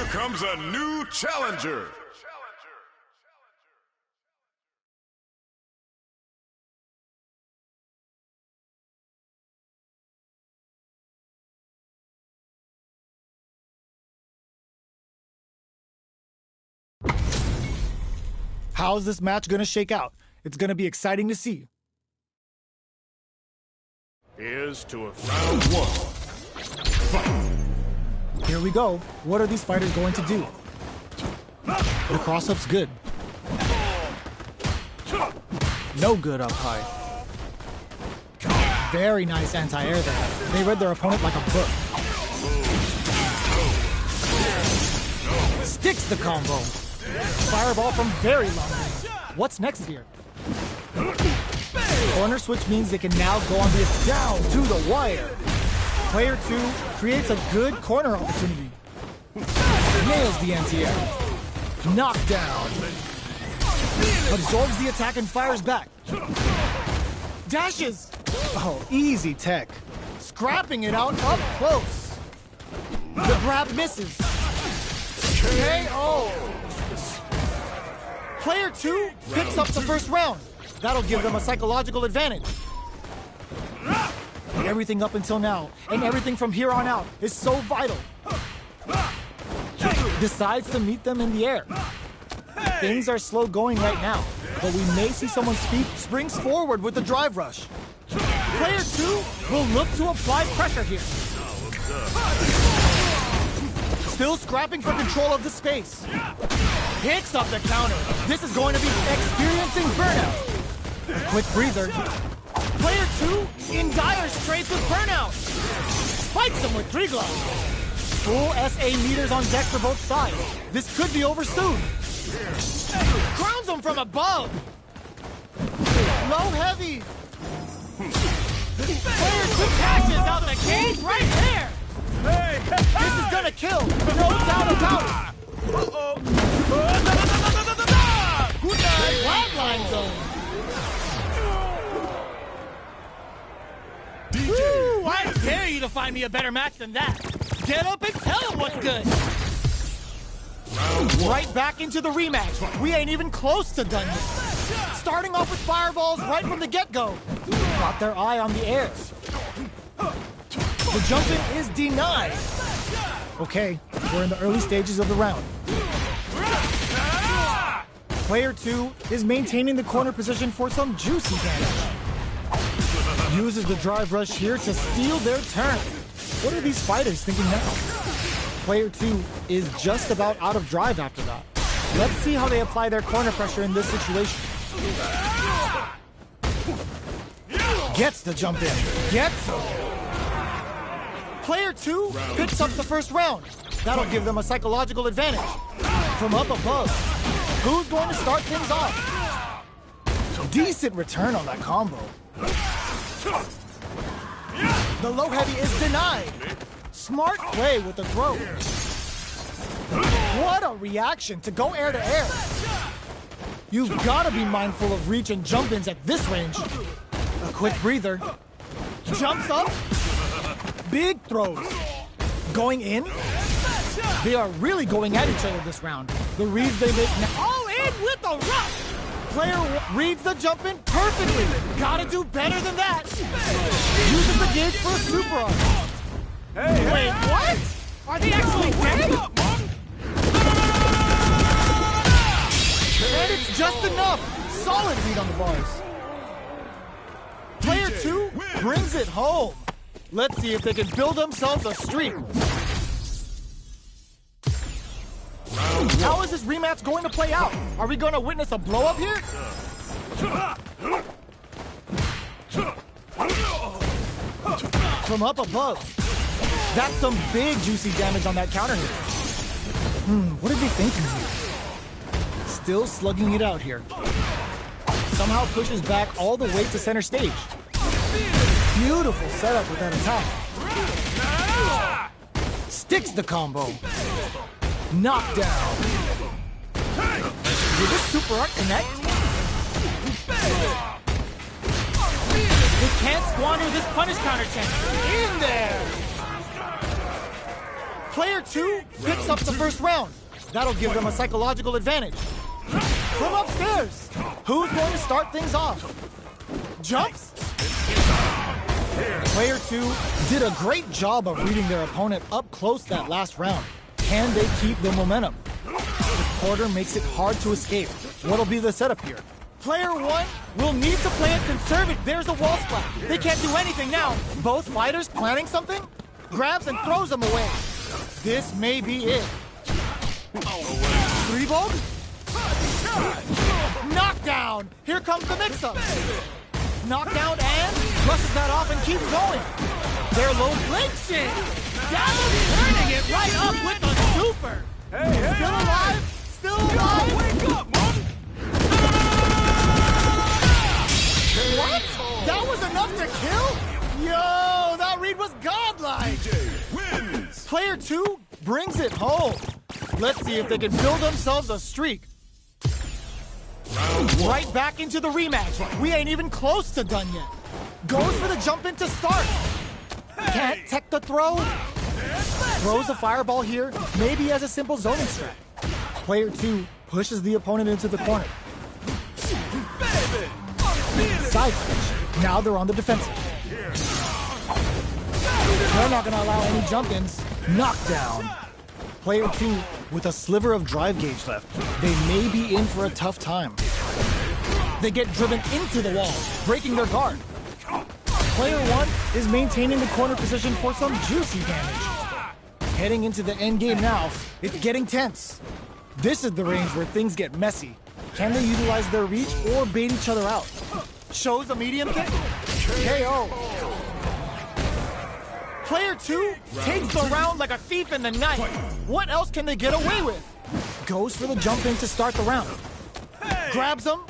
comes a new challenger. How's this match gonna shake out? It's gonna be exciting to see. Here's to round one. Fight. Here we go. What are these fighters going to do? The cross-up's good. No good up high. Very nice anti-air there. They read their opponent like a book. Sticks the combo. Fireball from very long range. What's next here? Corner switch means they can now go on this down to the wire. Player 2 creates a good corner opportunity. Nails the anti-air. Knockdown. Absorbs the attack and fires back. Dashes. Oh, easy tech. Scrapping it out up close. The grab misses. KO. Player 2 picks up the first round. That'll give them a psychological advantage. Everything up until now, and everything from here on out, is so vital. Decides to meet them in the air. Things are slow going right now, but we may see someone's feet springs forward with the drive rush. Player 2 will look to apply pressure here. Still scrapping for control of the space. Picks up the counter. This is going to be experiencing burnout. Quick breather. Player 2 in dire straits with burnout. Spikes him with 3 gloves. Full SA meters on deck for both sides. This could be over soon. Crowns him from above. Low heavy. Player 2 cashes out the cage right there. This is gonna kill. No doubt about it. Good night. Flatline zone. Woo, I dare you to find me a better match than that. Get up and tell him what's good. Right back into the rematch. We ain't even close to done yet. Starting off with fireballs right from the get-go. Got their eye on the air. The jump-in is denied. Okay, we're in the early stages of the round. Player 2 is maintaining the corner position for some juicy damage. Uses the drive rush here to steal their turn. What are these fighters thinking now? Player 2 is just about out of drive after that. Let's see how they apply their corner pressure in this situation. Gets the jump in. Gets him. Player 2 picks up the first round. That'll give them a psychological advantage. From up above, who's going to start things off? Decent return on that combo. The low heavy is denied. Smart play with the throw. What a reaction to go air to air. You've got to be mindful of reach and jump-ins at this range. A quick breather. Jumps up. Big throws. Going in. They are really going at each other this round. The reads they make now. All in with the rush. Player reads the jump in perfectly. Gotta do better than that. Uses the gauge for a super arm. Wait, what? Are they actually dead? And it's just enough. Solid read on the bars. Player 2 brings it home. Let's see if they can build themselves a streak. How is this rematch going to play out? Are we going to witness a blow-up here? From up above. That's some big juicy damage on that counter hit. What are they thinking here? Still slugging it out here. Somehow pushes back all the way to center stage. Beautiful setup with that attack. Sticks the combo. Knockdown. Did this super art connect? We can't squander this punish counter chance. In there! Player 2 picks up the first round. That'll give them a psychological advantage. From upstairs, who's going to start things off? Jumps? Player 2 did a great job of reading their opponent up close that last round. Can they keep the momentum? The quarter makes it hard to escape. What'll be the setup here? Player 1 will need to play it conservative. There's a wall splat. They can't do anything now. Both fighters planning something? Grabs and throws them away. This may be it. 3-volt? Knockdown! Here comes the mix-up. Knockdown and brushes that off and keeps going. They're low flinching. Down, turning it right up with the super. Still alive? Still alive? Wake up, Mom! What? That was enough to kill? Yo, that read was godlike. Wins. Player 2 brings it home. Let's see if they can build themselves a streak. Right back into the rematch. We ain't even close to done yet. Goes for the jump in to start. Can't tech the throw. Throws a fireball here, maybe as a simple zoning strat. Player 2 pushes the opponent into the corner. Side switch. Now they're on the defensive. They're not gonna allow any jump-ins. Knockdown. Player 2 with a sliver of drive gauge left. They may be in for a tough time. They get driven into the wall, breaking their guard. Player 1 is maintaining the corner position for some juicy damage. Heading into the end game now, it's getting tense. This is the range where things get messy. Can they utilize their reach or bait each other out? Shows a medium kick. KO. Player 2 takes the round like a thief in the night. What else can they get away with? Goes for the jump in to start the round. Grabs him.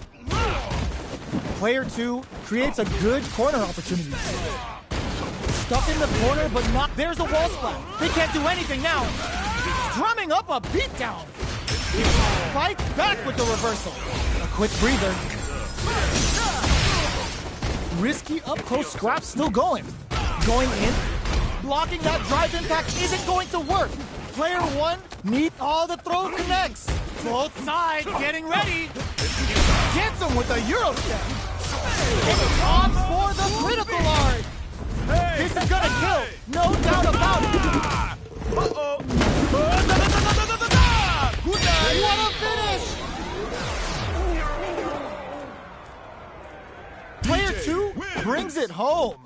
Player 2 creates a good corner opportunity. Stuck in the corner, but not. There's a wall splat. They can't do anything now. Drumming up a beatdown. Fights back with the reversal. A quick breather. Risky up-close scrap still going. Going in. Blocking that drive impact isn't going to work. Player 1 needs all the throw connects. Both sides getting ready. Gets him with a Euro step. And opts for the critical art. This is gonna kill, no doubt about it. Uh-oh. What a finish! Player 2 brings it home.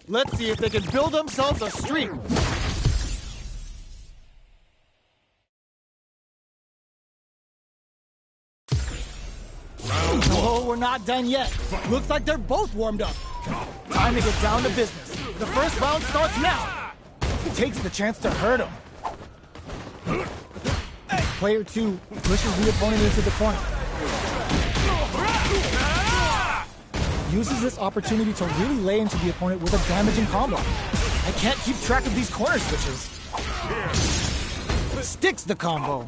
Let's see if they can build themselves a streak. Oh, we're not done yet. Looks like they're both warmed up. Time to get down to business. The first round starts now. Takes the chance to hurt him. Player 2 pushes the opponent into the corner. Uses this opportunity to really lay into the opponent with a damaging combo. I can't keep track of these corner switches. Sticks the combo.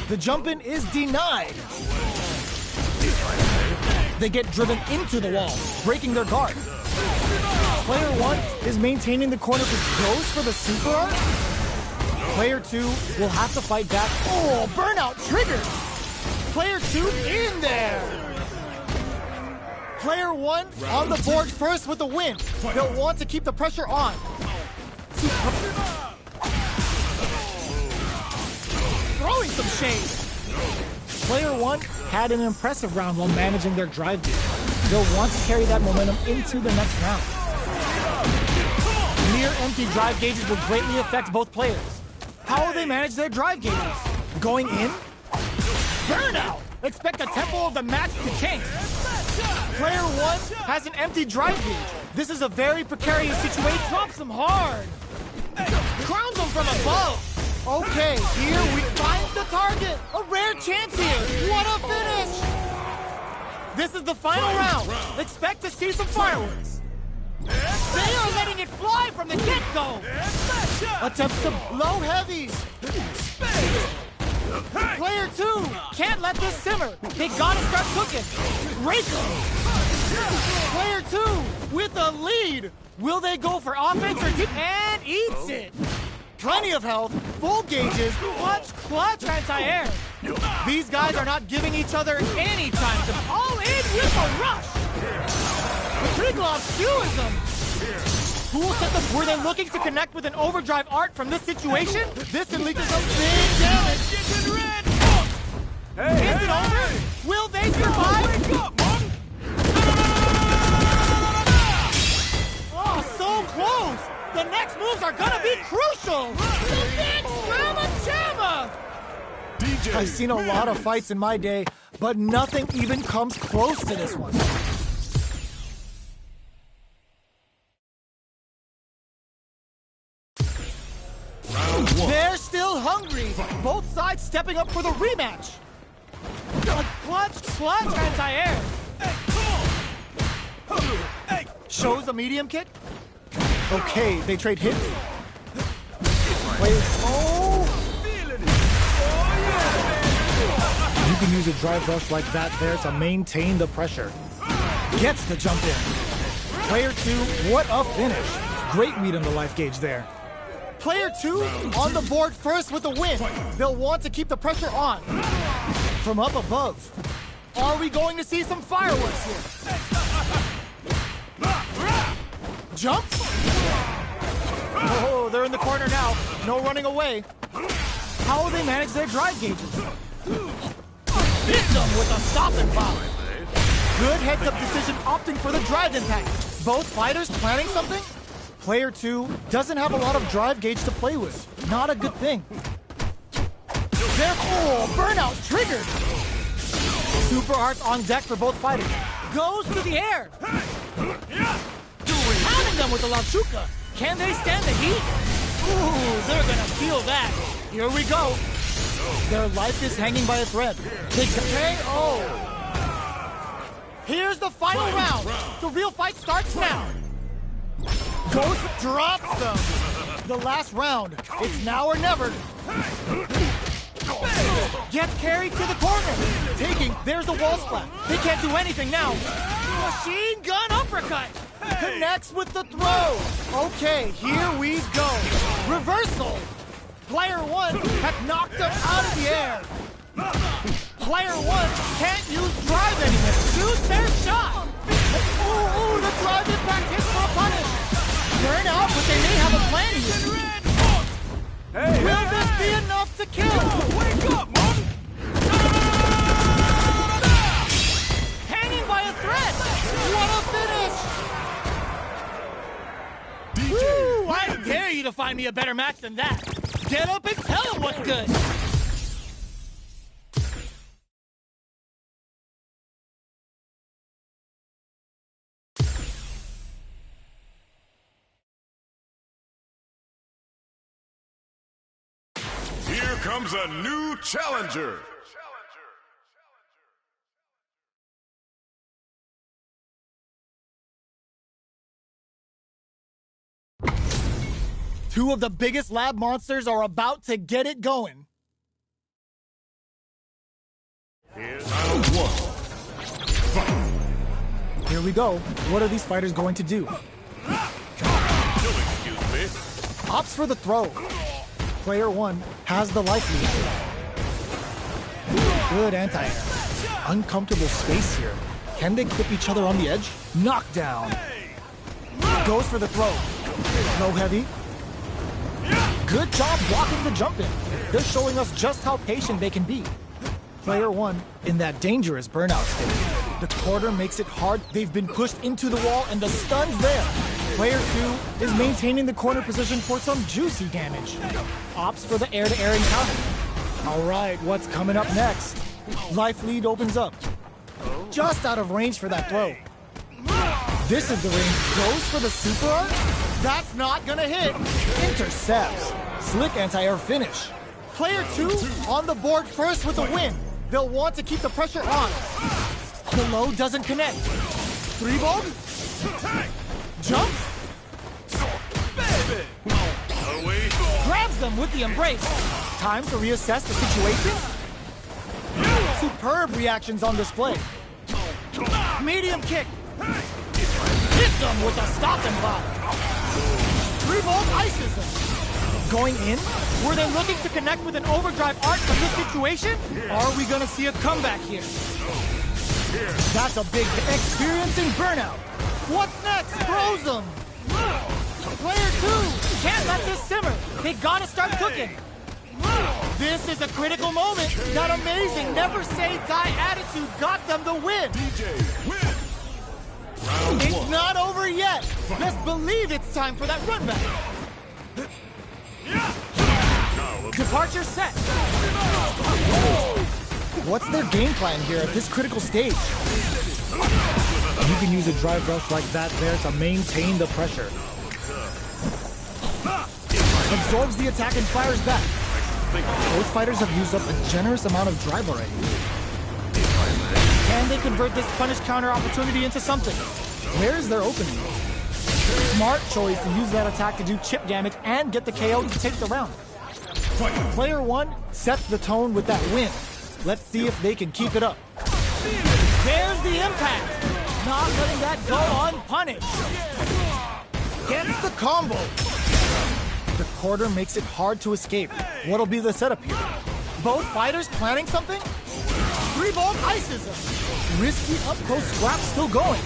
The jump-in is denied. They get driven into the wall, breaking their guard. Player 1 is maintaining the corner, but goes for the super art. Player 2 will have to fight back. Oh, burnout triggered. Player 2 in there. Player 1 on the board first with the win. They'll want to keep the pressure on. Throwing some shade. Player 1 had an impressive round while managing their drive gauge. They'll want to carry that momentum into the next round. Near empty drive gauges will greatly affect both players. How will they manage their drive gauges? Going in? Burnout! Expect the tempo of the match to change. Player 1 has an empty drive gauge. This is a very precarious situation. Drops him hard. Crowns him from above. Okay, here we find the target. A rare chance here. What a finish! This is the final round. Expect to see some fireworks. They are letting it fly from the get-go. Attempts to blow heavy. Player 2 can't let this simmer. They gotta start cooking. Rake them. Player 2 with a lead. Will they go for offense or defense? And eats it. plenty of health, full gauges, clutch, anti-air. These guys are not giving each other any time to all in with a rush. Triglav skews them. Cool setup. Were they looking to connect with an overdrive art from this situation? This can lead to some big damage. Is it over? Will they survive? Oh, so close! The next moves are gonna be crucial! The big Slamma-Jamma! I've seen a lot of fights in my day, but nothing even comes close to this one. They're still hungry! Both sides stepping up for the rematch! A clutch, anti-air! Shows a medium kick? Okay, they trade hits. Wait, You can use a drive rush like that there to maintain the pressure. Gets the jump in. Player 2, what a finish. Great read on the life gauge there. Player 2 on the board first with a win. They'll want to keep the pressure on. From up above. Are we going to see some fireworks here? Jump? Oh, they're in the corner now. No running away. How will they manage their drive gauges? Hit them with a stop and pop. Good heads-up decision opting for the drive impact. Both fighters planning something? Player 2 doesn't have a lot of drive gauge to play with. Not a good thing. Burnout triggered. Super arts on deck for both fighters. Goes to the air. Pounding them with the Lachuka. Can they stand the heat? Ooh, they're gonna feel that. Here we go. Their life is hanging by a thread. Big KO. Here's the final round. The real fight starts now. Ghost drops them. The last round. It's now or never. Gets carried to the corner. There's the wall splat. They can't do anything now. Machine gun uppercut. Connects with the throw. Okay, here we go. Reversal. Player 1 had knocked them out of the air. Player 1 can't use drive anymore. Shoot their shot. Ooh, the drive impact hits for a punish. Burn out, but they may have a plan here. Will this be enough to kill? Wake up, man! Hanging by a thread. What a finish! Woo, I dare you to find me a better match than that. Get up and tell them what's good. Here comes a new challenger. Two of the biggest lab monsters are about to get it going. Here's round 1. Fight. Here we go. What are these fighters going to do? You'll excuse me. Opts for the throw. Player 1 has the life lead. Good anti-air. Uncomfortable space here. Can they clip each other on the edge? Knockdown. Goes for the throw. Throw heavy. Good job blocking the jump in. They're showing us just how patient they can be. Player 1 in that dangerous burnout state. The quarter makes it hard. They've been pushed into the wall and the stun's there. Player 2 is maintaining the corner position for some juicy damage. Opts for the air-to-air encounter. All right, what's coming up next? Life lead opens up. Just out of range for that throw. This is the range. Goes for the super art? That's not gonna hit. Intercepts. Slick anti-air finish. Player 2 on the board first with a win. They'll want to keep the pressure on. The low doesn't connect. 3-ball? Jump? Grabs them with the embrace. Time to reassess the situation. Superb reactions on display. Medium kick. Hits them with a stop and block. 3-ball ices them. Going in? Were they looking to connect with an overdrive art from this situation? Are we gonna see a comeback here? That's a big experiencing burnout. What's next? Throws them. Player 2 can't let this simmer. They gotta start cooking. This is a critical moment. That amazing never say die attitude got them the win. It's not over yet. Best believe it's time for that run back. Departure set. What's their game plan here at this critical stage? You can use a drive rush like that there to maintain the pressure. Absorbs the attack and fires back. Both fighters have used up a generous amount of drive already. Can they convert this punish counter opportunity into something? Where is their opening? Smart choice to use that attack to do chip damage and get the KO to take the round. Player 1 sets the tone with that win. Let's see if they can keep it up. There's the impact. Not letting that go unpunished. Gets the combo. The quarter makes it hard to escape. What'll be the setup here? Both fighters planning something? 3-volt ices him. Risky up-close scrap still going.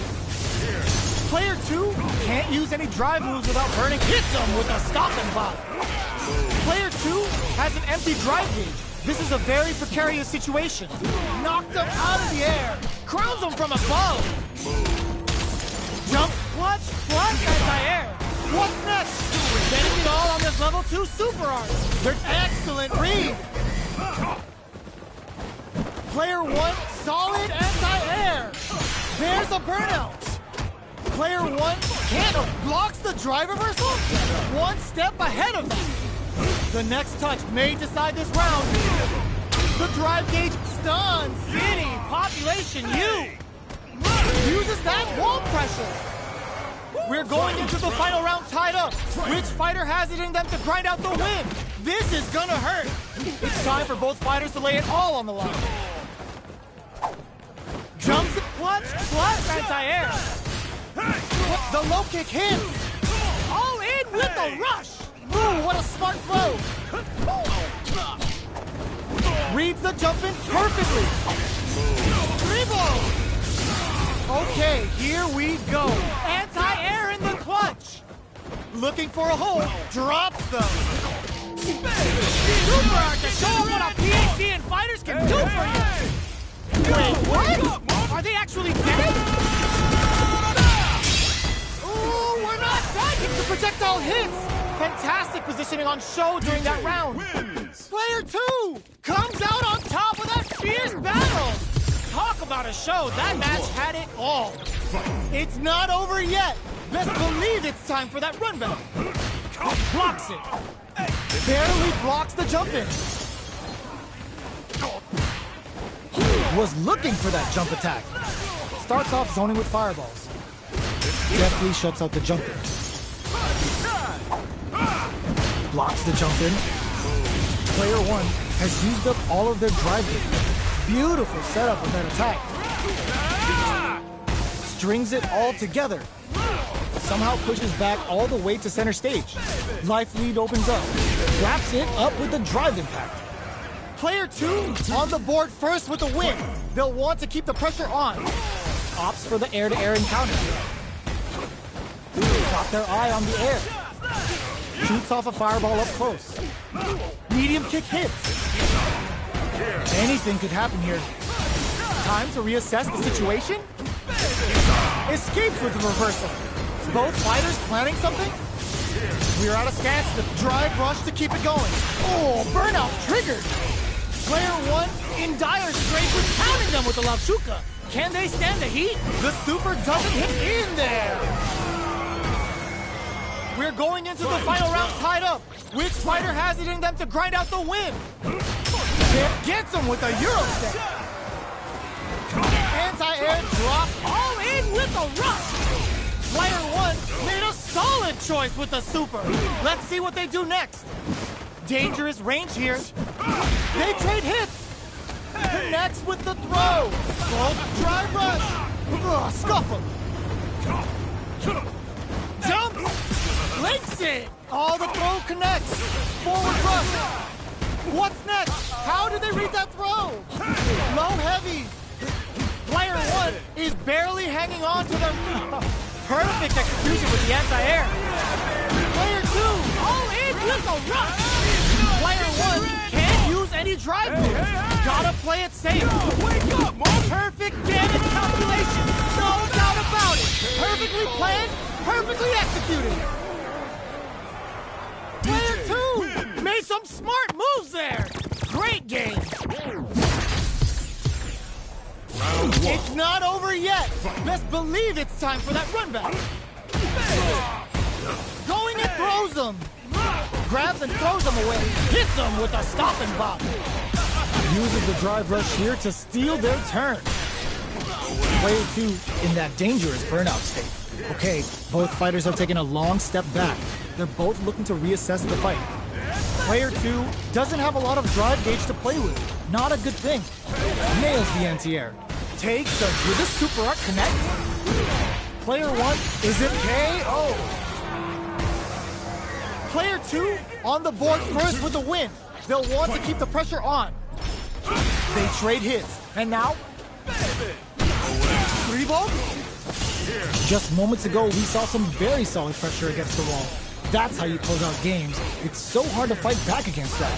Player 2 can't use any drive moves without burning. Hits him with a stopping block. Player 2 has an empty drive gauge. This is a very precarious situation. Knocked him out of the air. Crowns him from above. Jump, clutch, anti-air. What's next? Getting it all on this level 2 super art. They're excellent read. Player 1, solid anti-air. There's a burnout. Player 1 can't blocks the drive reversal. One step ahead of them. The next touch may decide this round. The drive gauge stuns City Population U. Uses that wall pressure. We're going into the final round tied up. Which fighter has it in them to grind out the win? This is gonna hurt. It's time for both fighters to lay it all on the line. Jumps and clutch, anti-air. The low kick hits. All in with the rush. Ooh, what a smart throw. Reads the jump in perfectly. Dribble. Okay, here we go. Anti-air in the clutch. Looking for a hole. Drops them. Super art to show what a PhD and fighters can do for you. Wait, what? Are they actually dead? Ooh, we're not done. The projectile hits. Fantastic positioning on show during that round. Player 2 comes out on top of that fierce battle. Talk about a show. That match had it all. It's not over yet. Best believe it's time for that run back. Blocks it. Barely blocks the jump in. Was looking for that jump attack. Starts off zoning with fireballs. Deftly shuts out the jump in. Blocks the jump in. Player 1 has used up all of their drive gauge. Beautiful setup of that attack. Strings it all together. Somehow pushes back all the way to center stage. Life lead opens up. Wraps it up with the drive impact. Player 2 on the board first with the win. They'll want to keep the pressure on. Opts for the air-to-air encounter. Got their eye on the air. Shoots off a fireball up close. Medium kick hits. Anything could happen here. Time to reassess the situation? Escapes with the reversal. Both fighters planning something? We're out of stance with drive rush to keep it going. Oh, burnout triggered. Player 1 in dire straits with pounding them with the Lavshuka. Can they stand the heat? The super doesn't hit in there. We're going into the final round tied up. Which fighter has it in them to grind out the win? Gets him with a Euro step. Anti-air drop, all in with a rush. Player 1 made a solid choice with the super. Let's see what they do next. Dangerous range here. They trade hits. Connects with the throw. Both drive rush. Scuff him. Jump. Links it. Oh, the throw connects. Forward rush. What's next? How did they read that throw? Low heavy. Player 1 is barely hanging on to their... Perfect execution with the anti-air. Player 2, all in with the rush. Player 1 can't use any drive moves. Gotta play it safe. Wake up, Mark. Perfect damage calculation. No doubt about it. Perfectly planned, perfectly executed. Player 2 made some smart moves there. Great game. It's not over yet. Best believe it's time for that run back. Going and throws him. Grabs and throws him away. Hits him with a stop and bop. Uses the drive rush here to steal their turn. Player 2 in that dangerous burnout state. Okay, both fighters have taken a long step back. They're both looking to reassess the fight. Player 2 doesn't have a lot of drive gauge to play with. Not a good thing. Nails the anti-air. Takes the with a super art connect. Player 1 is it KO. Player 2 on the board first with the win. They'll want to keep the pressure on. They trade hits. And now, 3 volt? Just moments ago, we saw some very solid pressure against the wall. That's how you close out games. It's so hard to fight back against that.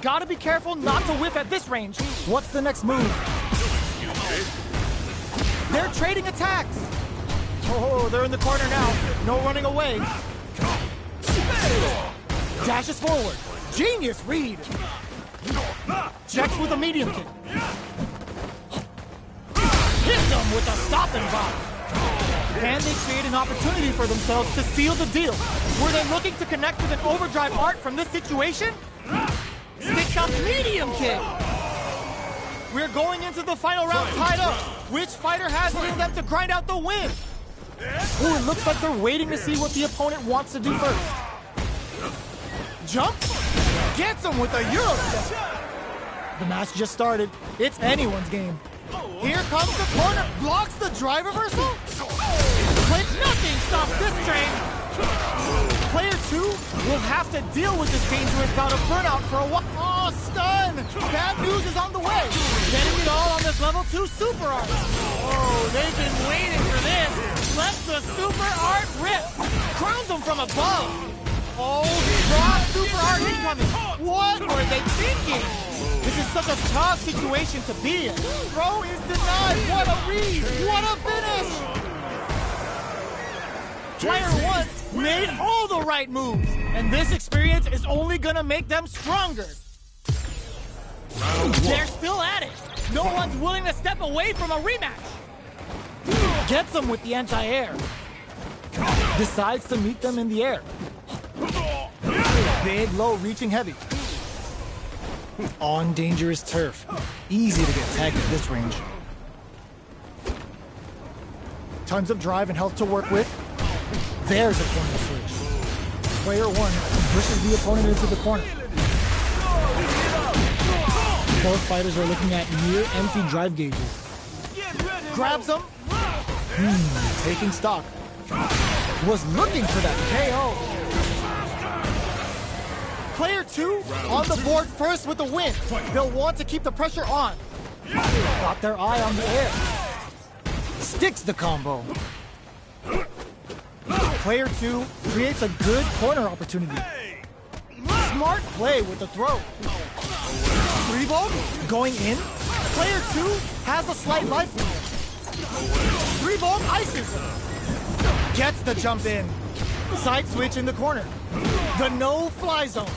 Gotta be careful not to whiff at this range. What's the next move? They're trading attacks. Oh, they're in the corner now. No running away. Dashes forward. Genius read. Checks with a medium kick. Hits them with a stop and bop. Can they create an opportunity for themselves to seal the deal? Were they looking to connect with an overdrive art from this situation? Sticks up medium kick. We're going into the final round tied up. Which fighter has it in them to grind out the win? Ooh, it looks like they're waiting to see what the opponent wants to do first. Jump. Gets him with a Euro step. The match just started. It's anyone's game. Here comes the corner. Blocks the drive reversal. But nothing stops this train. Player 2 will have to deal with this dangerous bout of burnout for a while. Oh, stun! Bad news is on the way. Getting it all on this level 2 super art. Oh, they've been waiting for this. Let the super art rip. Crowns them from above. Oh, raw super art incoming. What were they thinking? This is such a tough situation to be in. Throw is denied. What a read. What a finish. Player 1 made all the right moves, and this experience is only gonna make them stronger. They're still at it. No one's willing to step away from a rematch. Gets them with the anti-air. Decides to meet them in the air. Big, low, reaching heavy. On dangerous turf. Easy to get tagged at this range. Tons of drive and health to work with. There's a corner switch. Player 1 pushes the opponent into the corner. Both fighters are looking at near empty drive gauges. Grabs them. Taking stock. Was looking for that KO. Player 2 on the board first with the win. They'll want to keep the pressure on. Got their eye on the air. Sticks the combo. Player 2 creates a good corner opportunity. Smart play with the throw. 3 volt going in. Player 2 has a slight life lead. 3 volt ices. Gets the jump in. Side switch in the corner. The no-fly zone.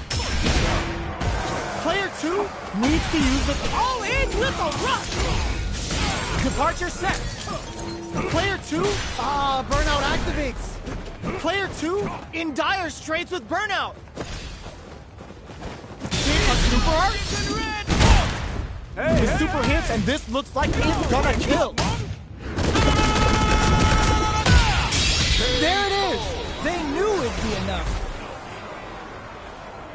Player 2 needs to use the all in with a rush. Departure set. Player 2, burnout activates. Player 2 in dire straits with burnout. Hit a super art. The super hits, and this looks like it's gonna kill. There it is. They knew it'd be enough.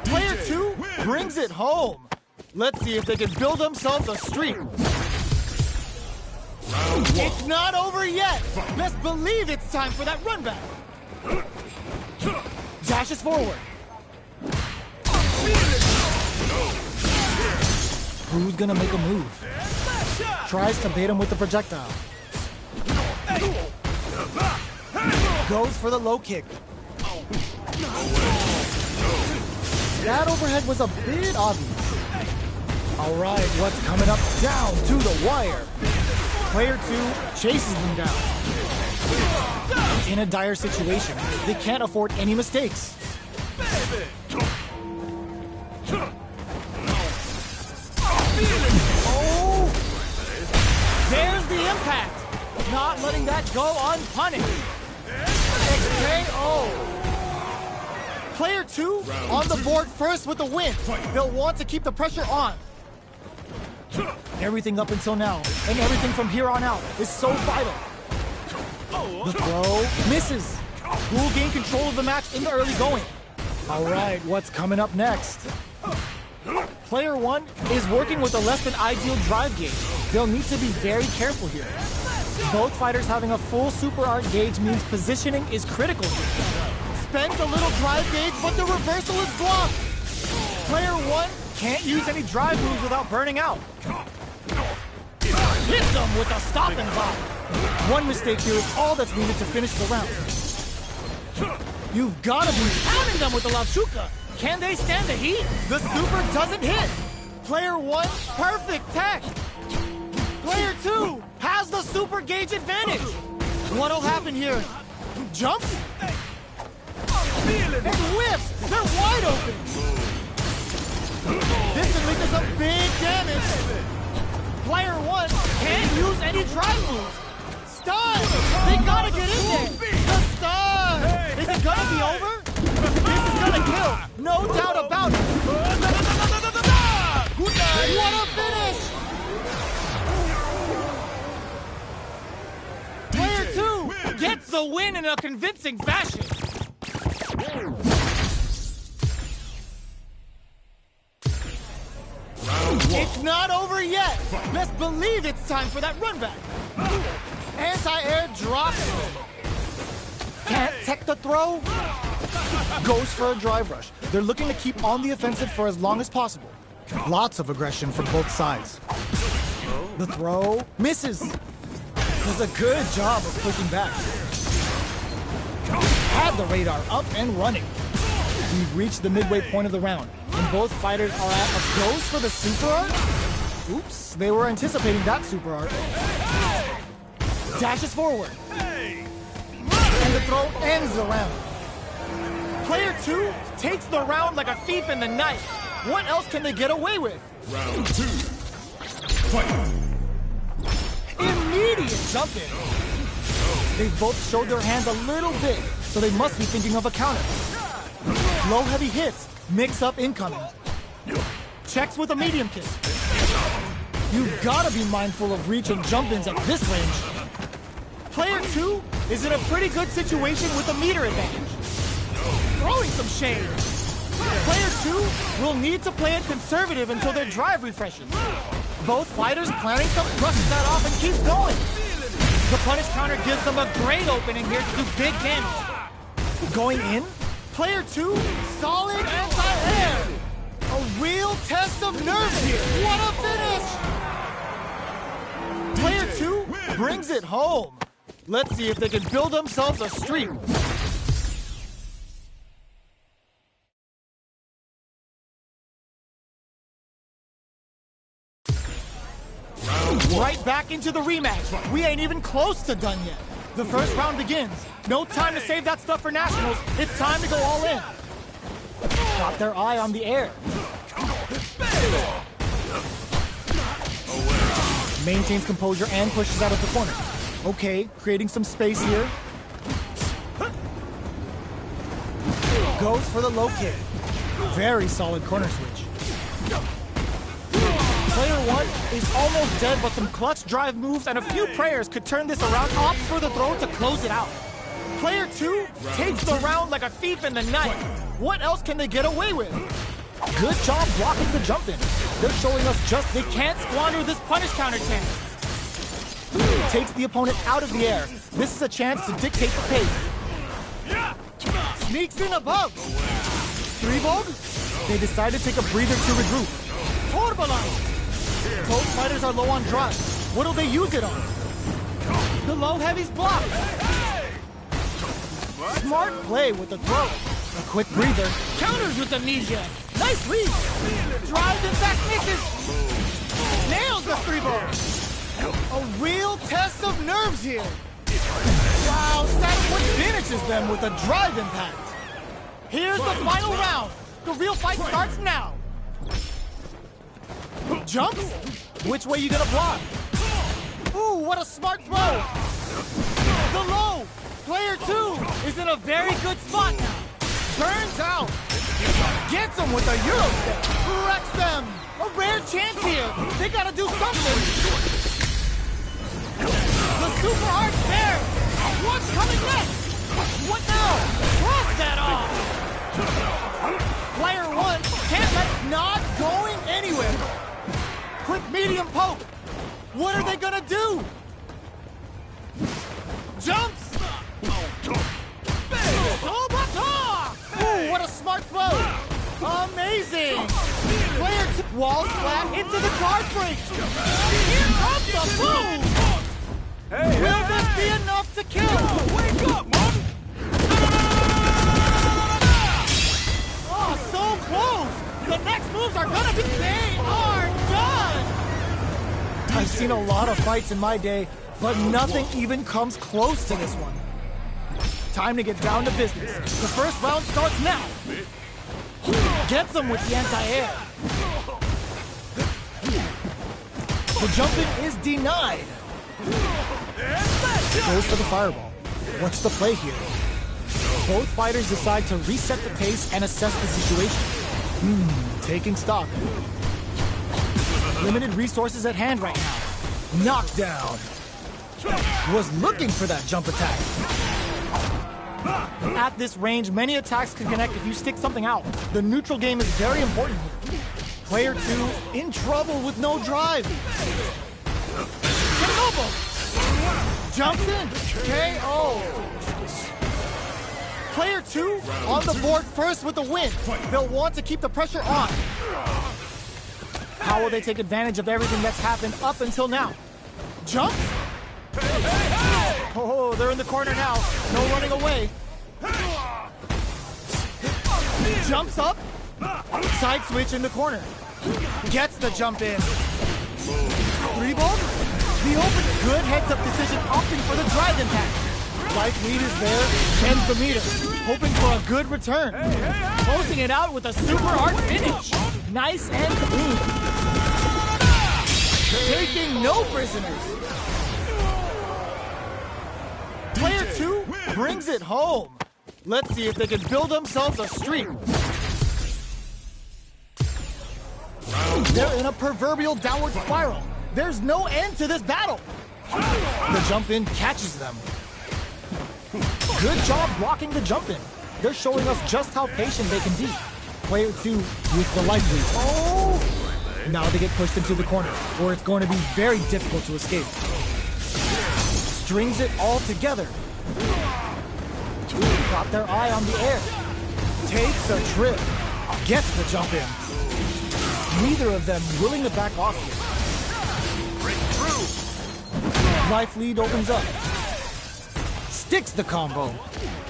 Player 2 brings it home. Let's see if they can build themselves a streak. It's not over yet. Best believe it's time for that run back. Dashes forward. Who's gonna make a move? Tries to bait him with the projectile. Goes for the low kick. That overhead was a bit obvious. All right, what's coming up? Down to the wire. Player 2 chases them down. In a dire situation, they can't afford any mistakes. Oh! There's the impact! Not letting that go unpunished. XKO! Player 2 on the board first with the win. They'll want to keep the pressure on. Everything up until now, and everything from here on out, is so vital. The throw misses. Who'll gain control of the match in the early going? All right, what's coming up next? Player 1 is working with a less than ideal drive gauge. They'll need to be very careful here. Both fighters having a full super art gauge means positioning is critical here. Spends a little drive gauge, but the reversal is blocked. Player 1 can't use any drive moves without burning out. Hits them with a stop and block. One mistake here is all that's needed to finish the round. You've got to be pounding them with the Lachuka. Can they stand the heat? The super doesn't hit. Player 1, perfect tech. Player 2 has the super gauge advantage. What'll happen here? Jumps? And whips! They're wide open! This can lead to some big damage. Player 1 can't use any drive moves. Stun! They gotta get in there! The stun! Is it gonna be over? This is gonna kill! No doubt about it! What a finish! Player 2 gets the win in a convincing fashion. It's not over yet. Let's believe it's time for that run back. Anti-air drops. Can't tech the throw. Goes for a drive rush. They're looking to keep on the offensive for as long as possible. Lots of aggression from both sides. The throw misses. Does a good job of pushing back. Had the radar up and running. We've reached the midway point of the round, and both fighters are at a goes for the super art. Oops, they were anticipating that super art. Dashes forward. And the throw ends the round. Player 2 takes the round like a thief in the night. What else can they get away with? Round 2. Fight. Immediate jump in. They've both showed their hands a little bit, so they must be thinking of a counter. Low heavy hits, mix up incoming. Checks with a medium kick. You've gotta be mindful of reach and jump-ins at this range. Player 2 is in a pretty good situation with a meter advantage. Throwing some shade. Player 2 will need to play it conservative until their drive refreshes. Both fighters planning to brush that off and keep going. The punish counter gives them a great opening here to do big damage. Going in, Player 2, solid anti-air. A real test of nerves here. What a finish! Player 2 brings it home. Let's see if they can build themselves a streak. Right back into the rematch. We ain't even close to done yet. The first round begins. No time to save that stuff for nationals. It's time to go all in. Got their eye on the air. Maintains composure and pushes out of the corner. Okay, creating some space here. Goes for the low kick. Very solid corner switch. Player 1 is almost dead, but some clutch drive moves and a few prayers could turn this around. Opts for the throw to close it out. Player 2 takes the round like a thief in the night. What else can they get away with? Good job blocking the jump in. They're showing us just they can't squander this punish counter chance. Takes the opponent out of the air. This is a chance to dictate the pace. Sneaks in above. 3-volt? They decide to take a breather to regroup. Turbulence! Both fighters are low on drive. What'll they use it on? The low heavy's blocked. Smart play with the throw. A quick breather. Counters with the amnesia. Nice lead. Drive impact misses. Nails the 3-volt. A real test of nerves here. Wow, Saturn finishes them with a drive impact. Here's the final round. The real fight starts now. Jumps? Which way you gonna block? Ooh, what a smart throw. The low. Player 2 is in a very good spot now. Turns out. Gets him with a Euro step. Wrecks them. A rare chance here. They gotta do something. The super arch there. What's coming next? What now? Cross that off. Player 1 can't let it, not going anywhere. Quick medium poke. What are they gonna do? Jumps. Ooh, what a smart throw. Amazing. Player 2 walls flat into the guard break. Here comes the boom. Will this be enough to kill? Wake up, Mom! Oh, so close! The next moves are gonna be... They are done! I've seen a lot of fights in my day, but nothing even comes close to this one. Time to get down to business. The first round starts now. Gets them with the anti-air. The jump-in is denied. Goes for the fireball. What's the play here? Both fighters decide to reset the pace and assess the situation. Taking stock. Limited resources at hand right now. Knockdown. Was looking for that jump attack. At this range, many attacks can connect if you stick something out. The neutral game is very important here. Player 2 in trouble with no drive. Kenobo! Jumps in. KO. Player 2 on the board first with the win. They'll want to keep the pressure on. How will they take advantage of everything that's happened up until now? Jump? Oh, they're in the corner now. No running away. Jumps up. Side switch in the corner. Gets the jump in. 3-volt? The open good heads-up decision opting for the drive impact. Life lead is there, ends the meter, hoping for a good return. Closing it out with a super art finish. Nice and clean. Taking no prisoners. Player 2 brings it home. Let's see if they can build themselves a streak. They're in a proverbial downward spiral. There's no end to this battle. The jump-in catches them. Good job blocking the jump-in. They're showing us just how patient they can be. Player 2 with the life lead. Oh! Now they get pushed into the corner, where it's going to be very difficult to escape. Strings it all together. Got their eye on the air. Takes a trip. Gets the jump in. Neither of them willing to back off here. Life lead opens up. Sticks the combo.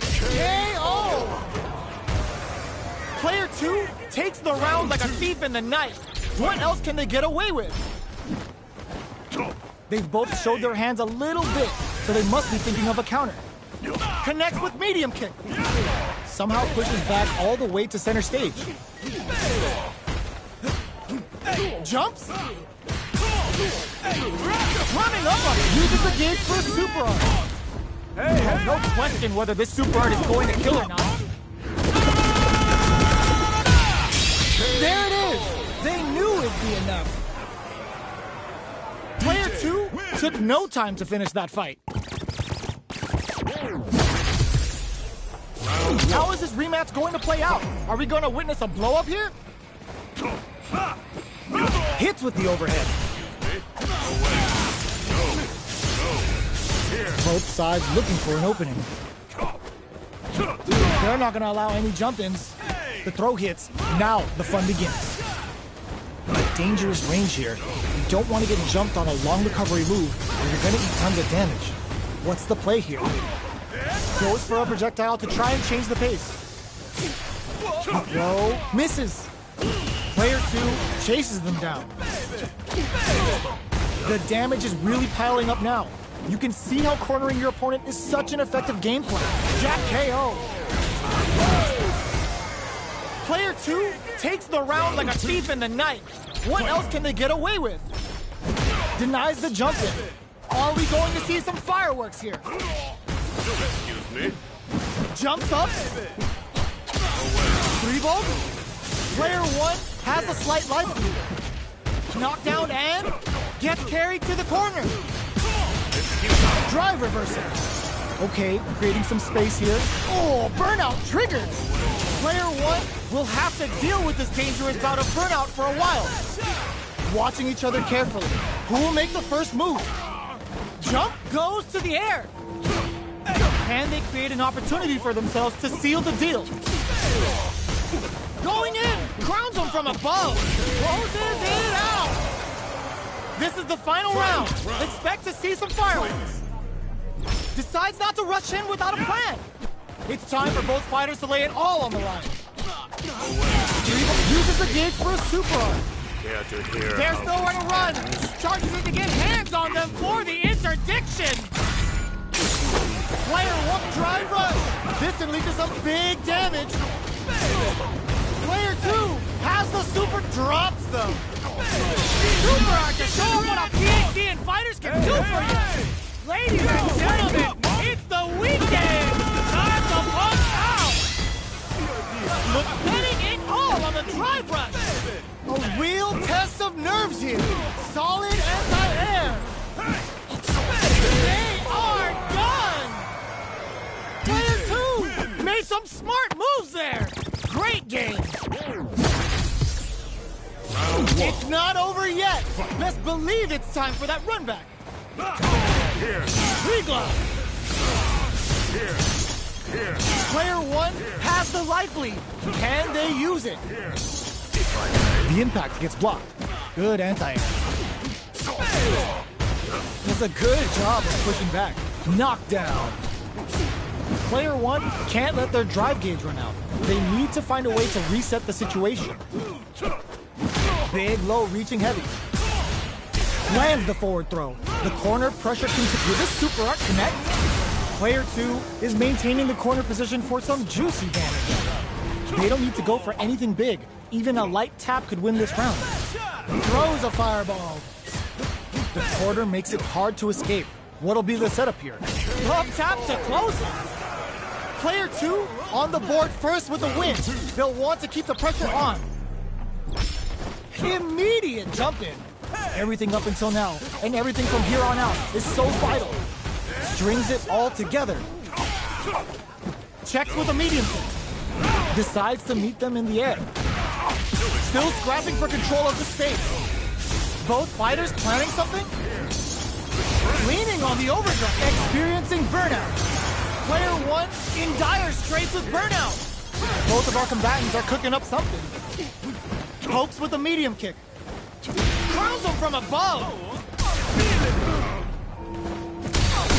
KO! Player 2 takes the round like a thief in the night. What else can they get away with? They've both showed their hands a little bit, so they must be thinking of a counter. Connects with medium kick. Somehow pushes back all the way to center stage. Jumps. Running up on it. Uses the gauge for a super art. No question whether this super art is going to kill or not. There it is. They knew it'd be enough. Player 2 took no time to finish that fight. How is this rematch going to play out? Are we going to witness a blow-up here? Hits with the overhead. Both sides looking for an opening. They're not gonna allow any jump-ins. The throw hits. Now the fun begins. A dangerous range here. You don't want to get jumped on a long recovery move, or you're gonna eat tons of damage. What's the play here? Goes for a projectile to try and change the pace. Throw misses. Player 2 chases them down. The damage is really piling up now. You can see how cornering your opponent is such an effective game plan. Jack KO. Player 2 takes the round like a thief in the night. What else can they get away with? Denies the jump in. Are we going to see some fireworks here? Excuse me. Jumps up. 3-volt. Player 1 has a slight life lead. Knockdown and gets carried to the corner. Drive reversal. Okay, creating some space here. Oh, burnout triggered. Player 1 will have to deal with this dangerous bout of burnout for a while. Watching each other carefully. Who will make the first move? Jump goes to the air. Can they create an opportunity for themselves to seal the deal? Going in, crowns them from above. Closes it out. This is the final round. Expect to see some fireworks. Decides not to rush in without a plan. It's time for both fighters to lay it all on the line. Uses the gauge for a super arm. There's nowhere to run. Charges it to get hands on them for the interdiction. Player 1 drive rush. This unleashes some big damage. Player 2 has the super, drops them. Super art to show them what a PhD in fighters can do for you. Ladies and gentlemen, it's the weekend. Time to pump out. Letting it all on the drive rush. A real test of nerves here. Solid anti-air. They are done. Player 2 made some smart moves there. Great game. It's not over yet. Best believe it's time for that run back. Reglove. Player 1 has the life lead. Can they use it? The impact gets blocked. Good anti-air. Does a good job of pushing back. Knockdown. Player 1 can't let their drive gauge run out. They need to find a way to reset the situation. Big, low, reaching heavy. Lands the forward throw. The corner pressure continues. Will this super art connect? Player 2 is maintaining the corner position for some juicy damage. They don't need to go for anything big. Even a light tap could win this round. Throws a fireball. The corner makes it hard to escape. What'll be the setup here? Up tap to close it. Player 2 on the board first with a win. They'll want to keep the pressure on. Immediate jump in. Everything up until now, and everything from here on out, is so vital. Strings it all together. Checks with a medium kick. Decides to meet them in the air. Still scrapping for control of the space. Both fighters planning something? Leaning on the overdrive. Experiencing burnout. Player 1 in dire straits with burnout. Both of our combatants are cooking up something. Pokes with a medium kick. Crowns him from above.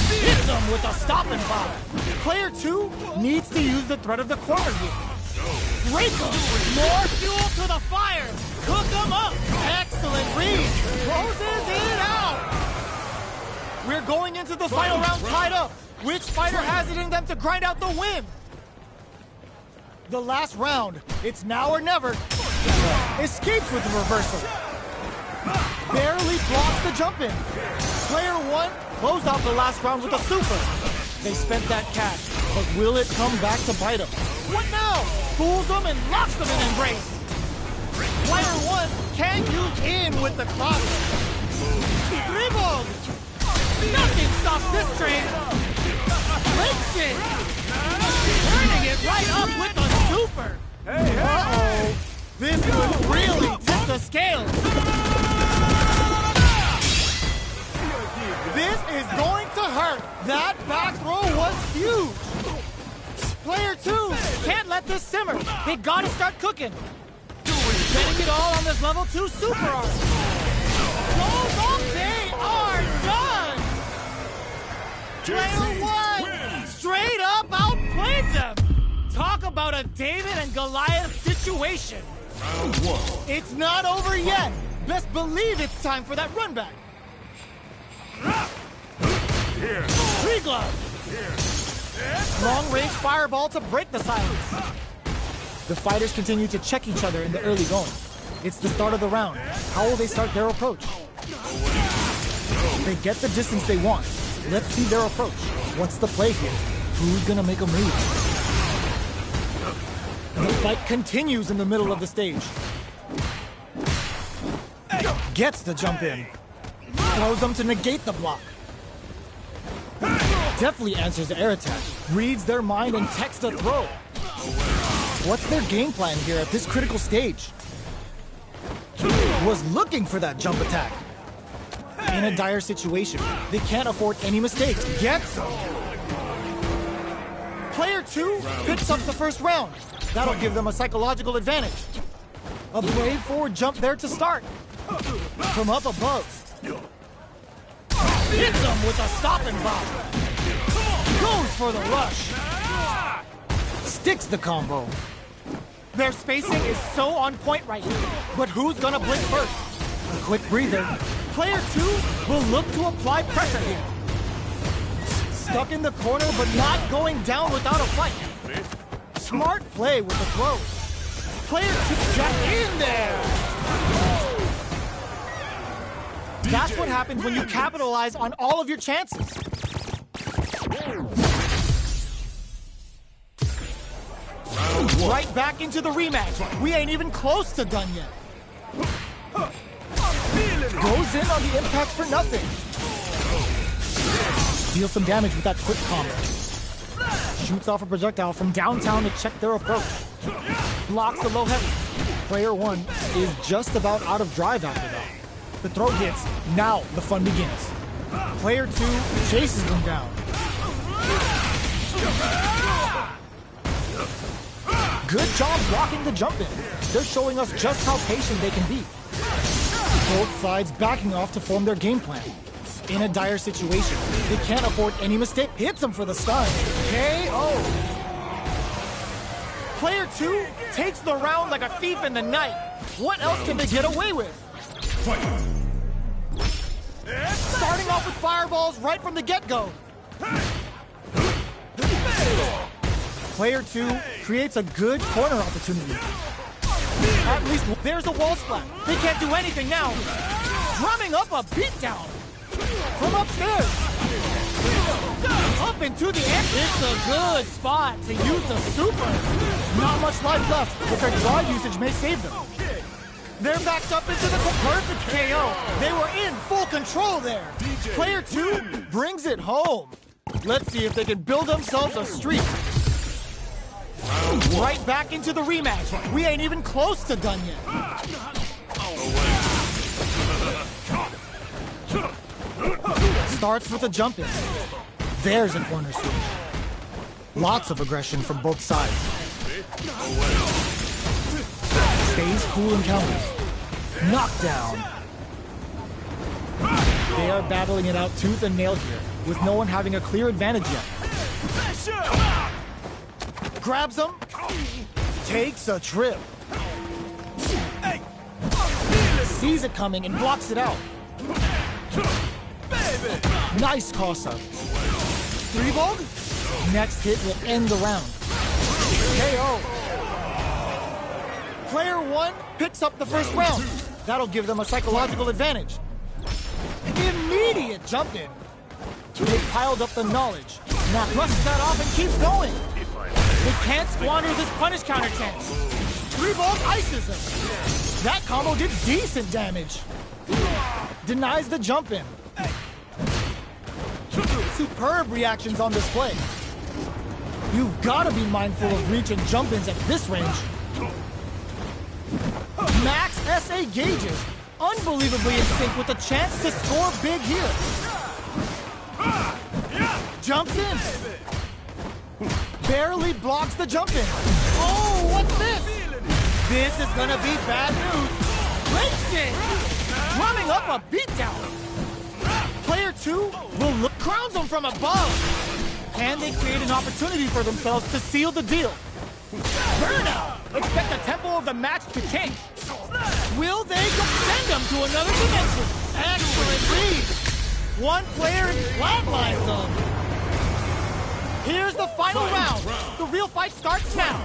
Hits him with a stopping block. Player 2 needs to use the threat of the corner here. Break him. More fuel to the fire. Cook him up. Excellent read. Closes it out. We're going into the final round tied up. Which fighter has it in them to grind out the win? The last round. It's now or never. Escapes with the reversal. Barely blocks the jump in. Player 1 closed out the last round with a super. They spent that cash, but will it come back to bite them? What now? Fools them and locks them in embrace. Player 1 can't use in with the cross. Dribbled. Nothing stops this train. Breaks it. Turning it right up with the super. Uh-oh. This could really tip the scales. This is going to hurt. That back throw was huge. Player 2 can't let this simmer. They gotta start cooking. Getting it all on this level 2 super art. They are done! Player 1 straight up outplayed them. Talk about a David and Goliath situation. Round 1. It's not over yet. Best believe it's time for that run back. Here. Tree glove. Long-range fireball to break the silence. The fighters continue to check each other in the early going. It's the start of the round. How will they start their approach? They get the distance they want. Let's see their approach. What's the play here? Who's gonna make a move? The fight continues in the middle of the stage. Gets the jump in. Throws them to negate the block. Definitely answers the air attack. Reads their mind and techs the throw. What's their game plan here at this critical stage? Was looking for that jump attack. In a dire situation, they can't afford any mistakes. Gets them. Player 2 picks up the first round. That'll give them a psychological advantage. A brave forward jump there to start. From up above. Hits them with a stopping bomb. Goes for the rush. Sticks the combo. Their spacing is so on point right here. But who's gonna blink first? A quick breather. Player 2 will look to apply pressure here. Stuck in the corner, but not going down without a fight. Smart play with the throw. Player 2 got in there. That's what happens when you capitalize on all of your chances. Right back into the rematch. We ain't even close to done yet. Goes in on the impact for nothing. Deals some damage with that quick combo. Shoots off a projectile from downtown to check their approach. Blocks the low heavy. Player 1 is just about out of drive after that. The throw hits. Now the fun begins. Player 2 chases them down. Good job blocking the jump in. They're showing us just how patient they can be. Both sides backing off to form their game plan. In a dire situation, they can't afford any mistake. Hits them for the stun. KO. Player 2 takes the round like a thief in the night. What else can they get away with? Starting off with fireballs right from the get-go. Player 2 creates a good corner opportunity. At least there's a wall splat. They can't do anything now. Drumming up a beatdown. From upstairs. Up into the air. It's a good spot to use the super. Not much life left, but their drive usage may save them. They're backed up into the perfect KO. They were in full control there. Player 2 brings it home. Let's see if they can build themselves a streak. Right back into the rematch. We ain't even close to done yet. Starts with a jump in. There's a corner switch. Lots of aggression from both sides. Stays cool and counters. Knockdown. They are battling it out tooth and nail here, with no one having a clear advantage yet. Grabs him. Takes a trip. Sees it coming and blocks it out. Nice toss-up. 3-bog? Next hit will end the round. KO. Player 1 picks up the first round. That'll give them a psychological advantage. Immediate jump in. They piled up the knowledge. Now brushes that off and keeps going. They can't squander this punish counter chance. 3-bog ices him. That combo did decent damage. Denies the jump in. Superb reactions on display. You've got to be mindful of reach and jump ins at this range. Max SA gauges. Unbelievably in sync with a chance to score big here. Jumps in. barely blocks the jump in. Oh, what's this? This is gonna be bad news. Breaks it! Drumming up a beatdown. Player 2 will look, crowns him from above. Can they create an opportunity for themselves to seal the deal? Burnout! Expect the tempo of the match to change. Will they send them to another dimension? Excellent read. One player flatlines them. Here's the final round. The real fight starts now.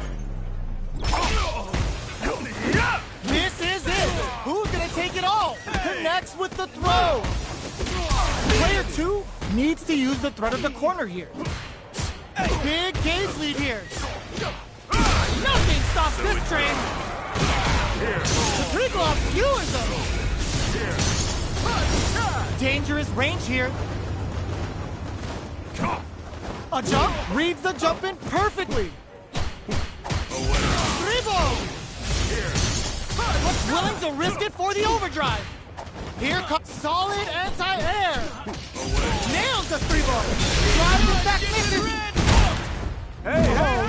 This is it. Who's gonna take it all? Connects with the throw. Player 2 needs to use the threat of the corner here. Big gauge lead here. Nothing stops this train. The Triglav skewers them. Dangerous range here. A jump reads the jump in perfectly. Dribble! But willing to risk it for the overdrive. Here comes solid anti-air. Nails the dribble. Drives it back, misses.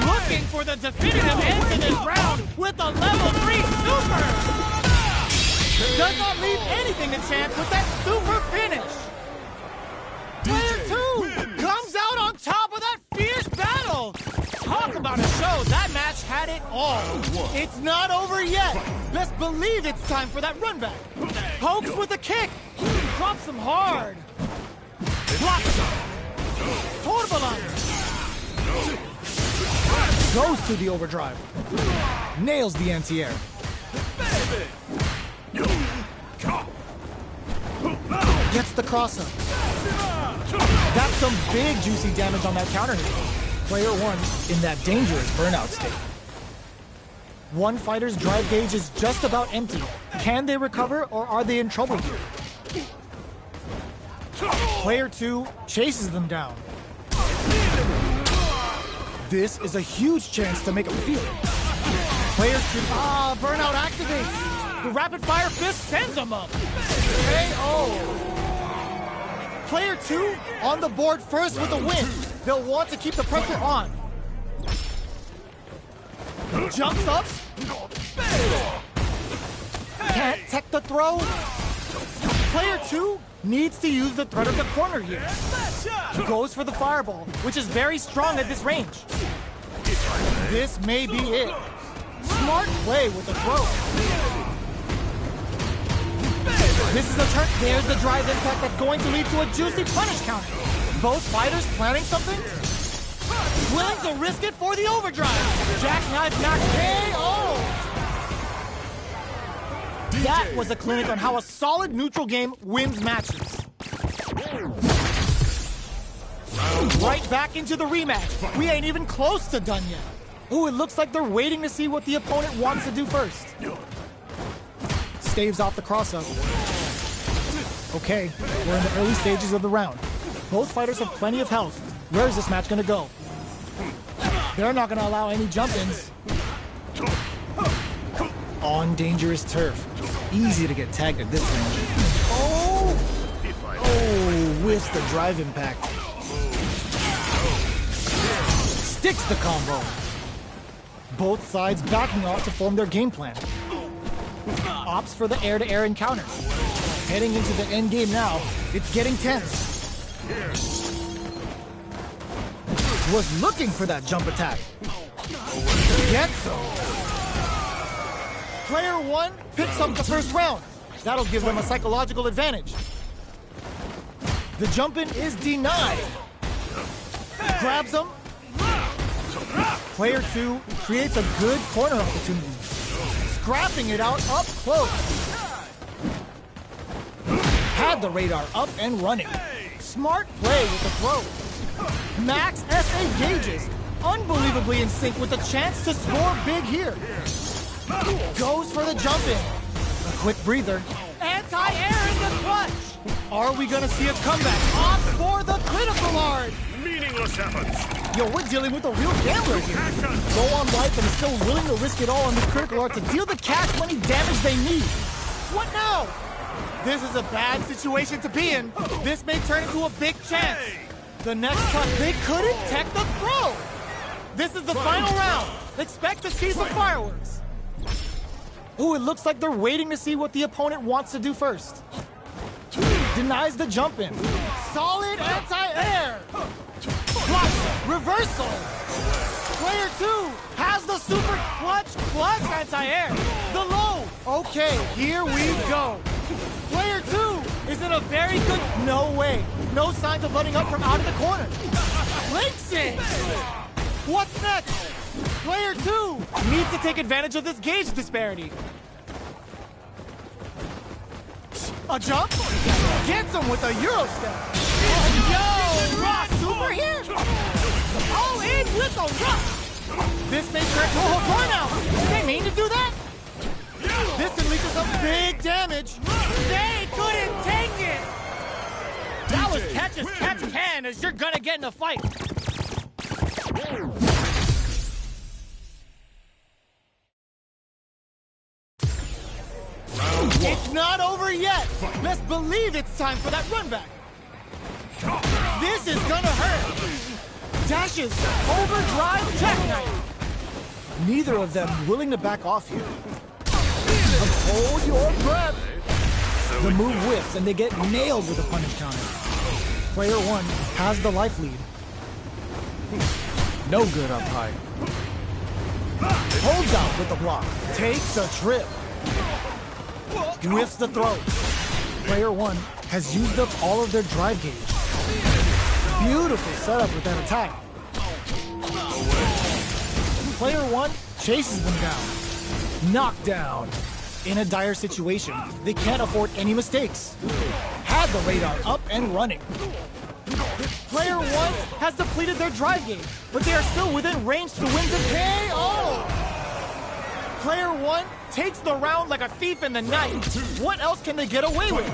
Looking for the definitive end to this round with a level 3 super. Does not leave anything to chance with that super finish. Player 2 comes out on top of that fierce battle. Talk about a show. That match had it all. It's not over yet. Best believe it's time for that run back. Pokes with a kick. Drops him hard. Blocks him. Torbalan. Goes to the overdrive. Nails the anti-air. Gets the cross-up. That's some big juicy damage on that counter hit. Player 1 in that dangerous burnout state. One fighter's drive gauge is just about empty. Can they recover or are they in trouble here? Player 2 chases them down. This is a huge chance to make them feel it. Player 2, burnout activates. The rapid fire fist sends them up. KO. Player 2 on the board first with a win. They'll want to keep the pressure on. Jumps up. Can't tech the throw. Player 2 needs to use the threat of the corner here. Goes for the fireball, which is very strong at this range. This may be it. Smart play with the throw. This is a turn. There's the drive impact that's going to lead to a juicy punish counter. Both fighters planning something? Willing to risk it for the overdrive. Jackknife knock KO. That was a clinic on how a solid neutral game wins matches. Right back into the rematch. We ain't even close to done yet. Ooh, it looks like they're waiting to see what the opponent wants to do first. Staves off the cross-up. Okay, we're in the early stages of the round. Both fighters have plenty of health. Where is this match gonna go? They're not gonna allow any jump-ins. On dangerous turf. Easy to get tagged at this range. Oh, whiffs the drive impact. Sticks the combo. Both sides backing off to form their game plan. Opts for the air-to-air encounter. Heading into the end game now. It's getting tense. Was looking for that jump attack. Gets him. Player 1 picks up the first round. That'll give them a psychological advantage. The jump-in is denied. Grabs him. Player 2 creates a good corner opportunity. Scrapping it out up close. Had the radar up and running. Smart play with the throw. Max SA gauges. Unbelievably in sync with the chance to score big here. Goes for the jump in. A quick breather. Anti-air in the clutch. Are we gonna see a comeback? Opts for the critical art. Meaningless efforts. Yo, we're dealing with a real gambler here. Go on life and is still willing to risk it all on the critical art to deal the cash money damage they need. What now? This is a bad situation to be in. This may turn into a big chance. The next cut, they couldn't tech the throw. This is the final round. Expect to see some fireworks. Ooh, it looks like they're waiting to see what the opponent wants to do first. Denies the jump in. Solid anti-air. Clutch, reversal. Player 2 has the super clutch anti-air. The low. Okay, here we go. Player 2 is in a very good... No way. No signs of letting up from out of the corner. Links it. What's next? Player 2 needs to take advantage of this gauge disparity. A jump? Gets him with a Euro step. Yo, raw super here. All in with a rush. This may hurt the whole now. Did they mean to do that? This can lead to some big damage. They couldn't take it. That was catch as catch can, as you're gonna get in a fight. It's not over yet. Best believe it's time for that run back. This is gonna hurt. Dashes, overdrive, jackknife. Neither of them willing to back off here. Hold your breath. The move whips and they get nailed with a punish counter. Player 1 has the life lead. No good up high. Holds out with the block. Takes a trip. Whiffs the throw. Player 1 has used up all of their drive gauge. Beautiful setup with that attack. Player 1 chases them down. Knockdown. In a dire situation, they can't afford any mistakes. Had the radar up and running. Player 1 has depleted their drive gauge, but they are still within range to win the KO. Player 1 takes the round like a thief in the night. What else can they get away with?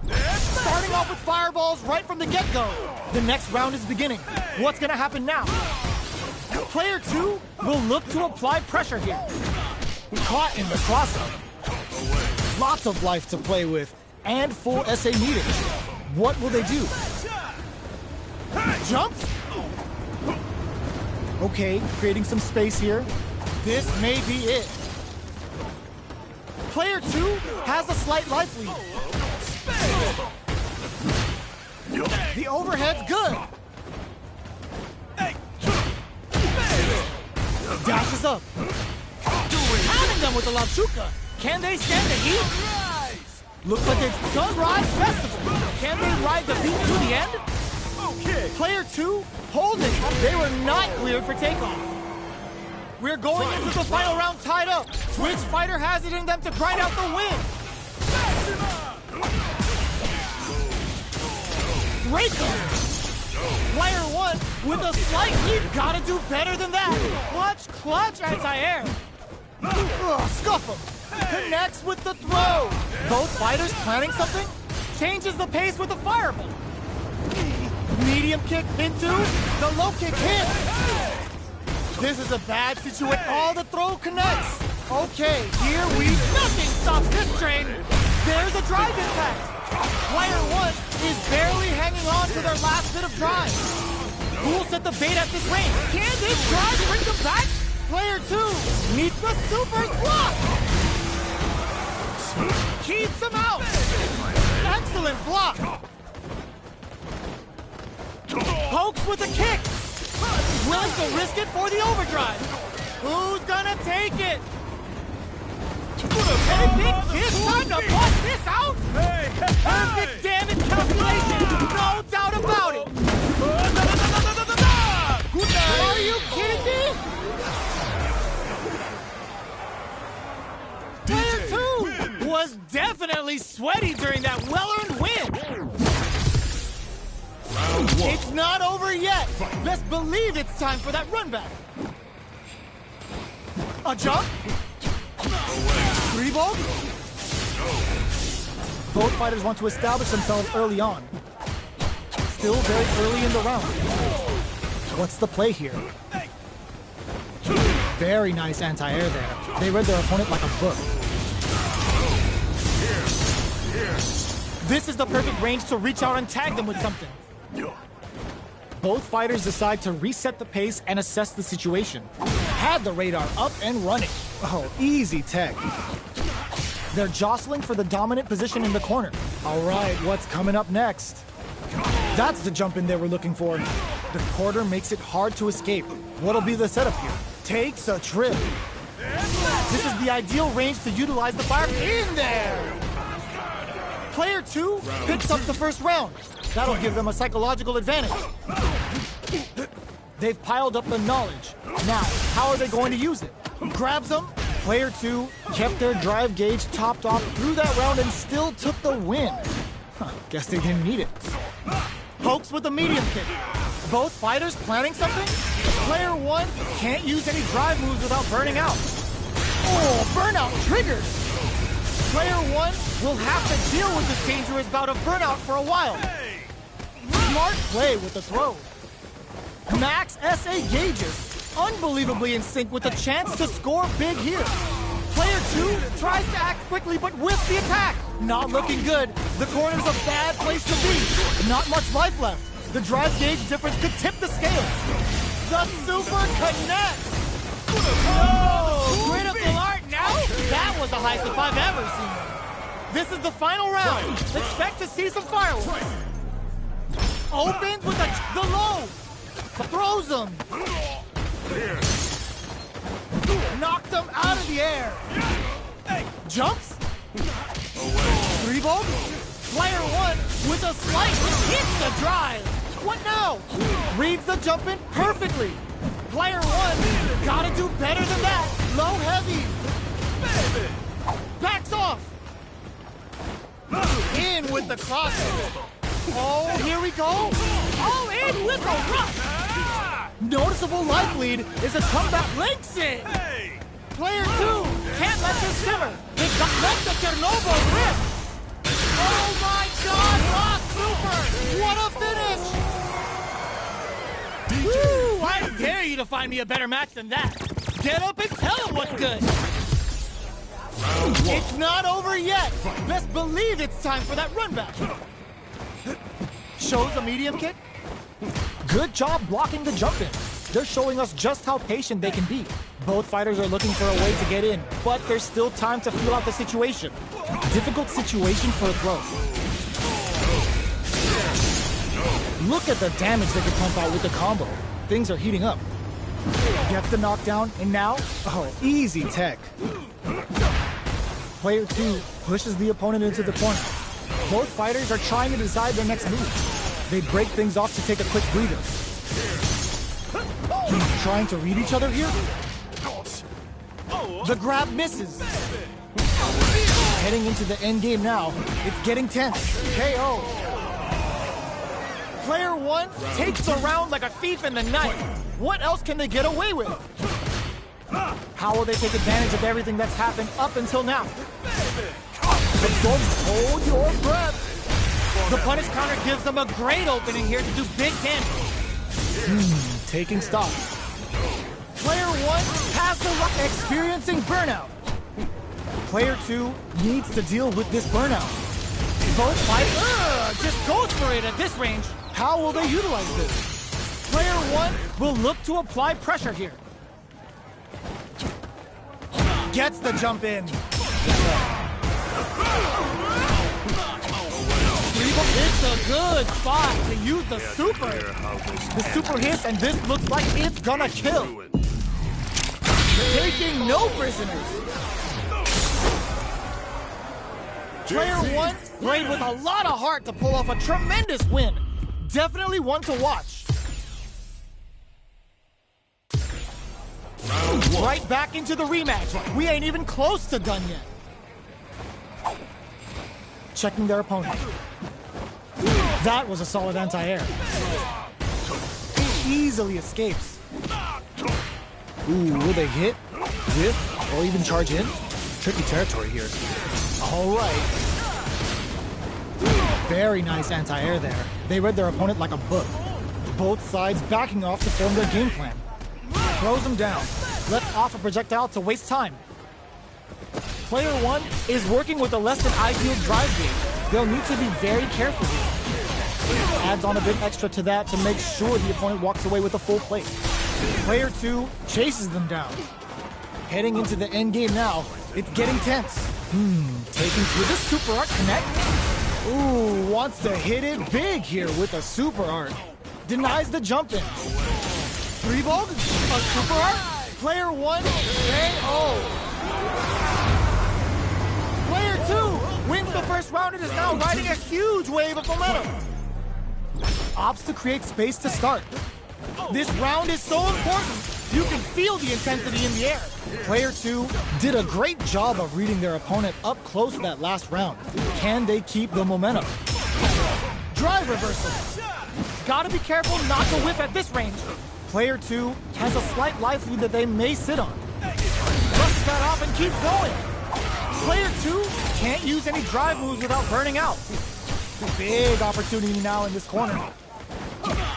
Starting off with fireballs right from the get-go. The next round is beginning. What's gonna happen now? Player 2 will look to apply pressure here. Caught in the cross-up. Lots of life to play with and full SA meter. What will they do? Jump? Okay, creating some space here. This may be it. Player 2 has a slight life lead. The overhead's good. Dashes up. Pounding them with the Lavchuka. Can they stand the heat? Looks like it's Sunrise Festival. Can they ride the beat to the end? Player 2 holding. They were not cleared for takeoff. We're going into the final round tied up. Which fighter has it in them to grind out the win? Breaker. Player 1 with a slight lead. Gotta do better than that. Clutch, anti-air. Scuff him. Connects with the throw. Both fighters planning something. Changes the pace with the fireball. Medium kick into the low kick hit. This is a bad situation. All the throw connects. Okay, here nothing stops this train. There's a drive impact. Player 1 is barely hanging on to their last bit of drive. Who'll set the bait at this range? Can this drive bring them back? Player 2 meets the super block. Keeps him out. Excellent block. Pokes with a kick. Willing to risk it for the overdrive. Who's gonna take it? A big kiss, time to bust this out. Perfect damage calculation. No doubt about it. Are you kidding me? Player 2 was definitely sweaty during that well-earned win. It's not over yet. Best believe it's time for that run back. A jump. Revolt. Both fighters want to establish themselves early on. Still very early in the round. What's the play here? Very nice anti-air there. They read their opponent like a book. This is the perfect range to reach out and tag them with something. Both fighters decide to reset the pace and assess the situation. Had the radar up and running. Oh, easy tech. They're jostling for the dominant position in the corner. All right, what's coming up next? That's the jump in they were looking for. The quarter makes it hard to escape. What'll be the setup here? Takes a trip. This is the ideal range to utilize the fire in there. Player 2 picks up the first round. That'll give them a psychological advantage. They've piled up the knowledge. Now, how are they going to use it? Grabs them. Player 2 kept their drive gauge topped off through that round and still took the win. Guess they didn't need it. Pokes with a medium kick. Both fighters planning something? Player 1 can't use any drive moves without burning out. Oh, burnout triggered! Player 1 will have to deal with this dangerous bout of burnout for a while. Smart play with the throw. Max SA gauges, unbelievably in sync with the chance to score big here. Player 2 tries to act quickly but whiffs the attack. Not looking good. The corner's a bad place to be. Not much life left. The drive gauge difference could tip the scale. The super connects. Oh, critical art now? That was the highest if I've ever seen. This is the final round. Expect to see some fireworks. Opens with the low. Throws them. Knocked them out of the air. Jumps. 3-volt. Player 1 with a slice hits the drive. What now? Reads the jump in perfectly. Player 1 gotta do better than that. Low heavy. Backs off. In with the crossover. Oh, here we go. All in with a rush. Noticeable life lead is a comeback links in. Player 2 can't let this simmer. They got left the Chernobyl rip. Oh my God, Rock Super! What a finish! Woo! I dare you to find me a better match than that. Get up and tell them what's good. It's not over yet. Best believe it's time for that run back. Shows a medium kick. Good job blocking the jump in. They're showing us just how patient they can be. Both fighters are looking for a way to get in, but there's still time to feel out the situation. Difficult situation for a throw. Look at the damage they can pump out with the combo. Things are heating up. Gets the knockdown, and now, oh, easy tech. Player 2 pushes the opponent into the corner. Both fighters are trying to decide their next move. They break things off to take a quick breather. Trying to read each other here? The grab misses. Heading into the end game now. It's getting tense. KO. Player 1 takes the round like a thief in the night. What else can they get away with? How will they take advantage of everything that's happened up until now? Don't hold your breath. The punish counter gives them a great opening here to do big damage. Taking stock. Player 1 has the luck experiencing burnout. Player 2 needs to deal with this burnout. Both fighters just goes for it at this range. How will they utilize this? Player 1 will look to apply pressure here. Gets the jump in. It's a good spot to use the super. The super hits, and this looks like it's gonna kill. Taking no prisoners. Player 1 played with a lot of heart to pull off a tremendous win. Definitely one to watch. Right back into the rematch. We ain't even close to done yet. Checking their opponent. That was a solid anti-air. Easily escapes. Ooh, will they hit, whiff, or even charge in? Tricky territory here. All right. Very nice anti-air there. They read their opponent like a book. Both sides backing off to form their game plan. Throws them down. Lets off a projectile to waste time. Player 1 is working with a less than ideal drive gauge. They'll need to be very careful here. adds on a bit extra to that to make sure the opponent walks away with a full plate. Player 2 chases them down. Heading into the end game now, it's getting tense. Taking through the super art connect. Ooh, wants to hit it big here with a super art. Denies the jump in. 3-ball, a super art. Player 1, KO. Player 2 wins the first round and is now riding a huge wave of momentum. Opts to create space to start. This round is so important. You can feel the intensity in the air. Player 2 did a great job of reading their opponent up close that last round. Can they keep the momentum? Drive reversal. Gotta be careful not to whiff at this range. Player 2 has a slight life lead that they may sit on. Brush that off and keep going. Player 2 can't use any drive moves without burning out. Big opportunity now in this corner.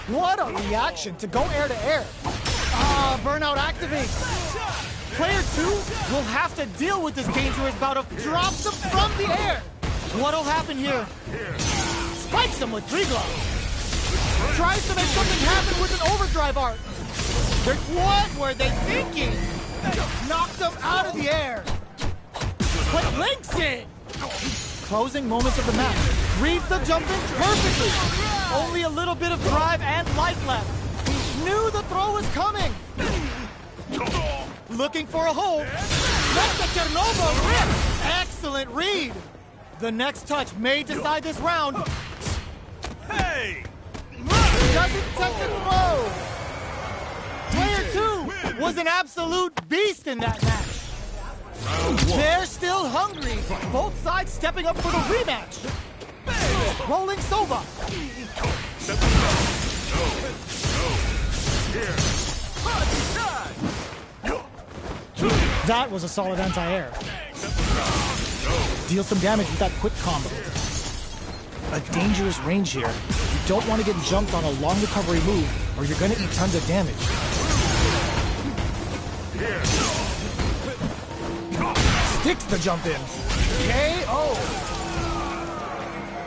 What a reaction to go air to air. Burnout activates. Player 2 will have to deal with this dangerous bout of drops them from the air. What'll happen here? Spikes him with 3 gloves. Tries to make something happen with an overdrive art. What were they thinking? Knocked them out of the air. But links it. Closing moments of the match. Reads the jump in perfectly. Only a little bit of drive and life left. Knew the throw was coming. Looking for a hole. Let the Chernobyl rip. Excellent read. The next touch may decide this round. Hey! Doesn't take the throw. Player 2 was an absolute beast in that match. They're still hungry. Both sides stepping up for the rematch. Rolling Soba. That was a solid anti-air. Deal some damage with that quick combo. A dangerous range here. You don't want to get jumped on a long recovery move or you're going to eat tons of damage. Sticks the jump in. KO.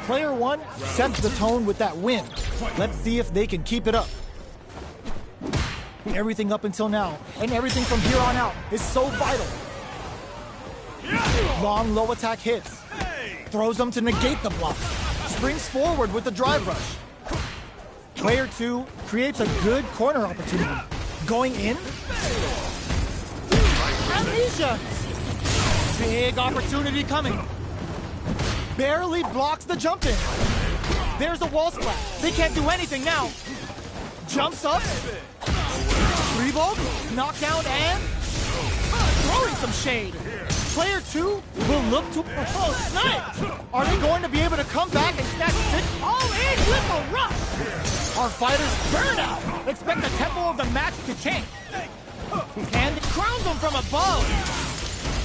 Player 1 sets the tone with that win. Let's see if they can keep it up. Everything up until now, and everything from here on out, is so vital. Long low attack hits. Throws them to negate the block. Springs forward with the drive rush. Player 2 creates a good corner opportunity. Going in. Amnesia. Big opportunity coming. Barely blocks the jump in. There's a wall splat. They can't do anything now. Jumps up. 3-volt, knockdown, and throwing some shade. Player 2 will look to snipe. Are they going to be able to come back and snatch 6 all in with a rush? Our fighters burn out. Expect the tempo of the match to change. And crowns them from above.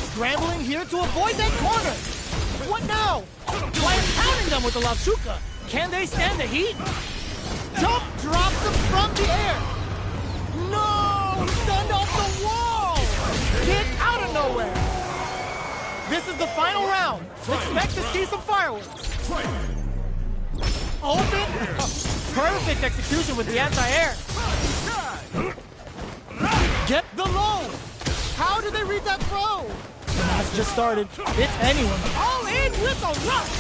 Scrambling here to avoid that corner. What now? Why pounding them with the Lavshuka? Can they stand the heat? Jump drops them from the air. No! Stunned off the wall! Get out of nowhere! This is the final round. Expect to see some fireworks. Open. Perfect execution with the anti-air. Get the low. How did they read that throw? The match just started. It's anyone. All in with a rush.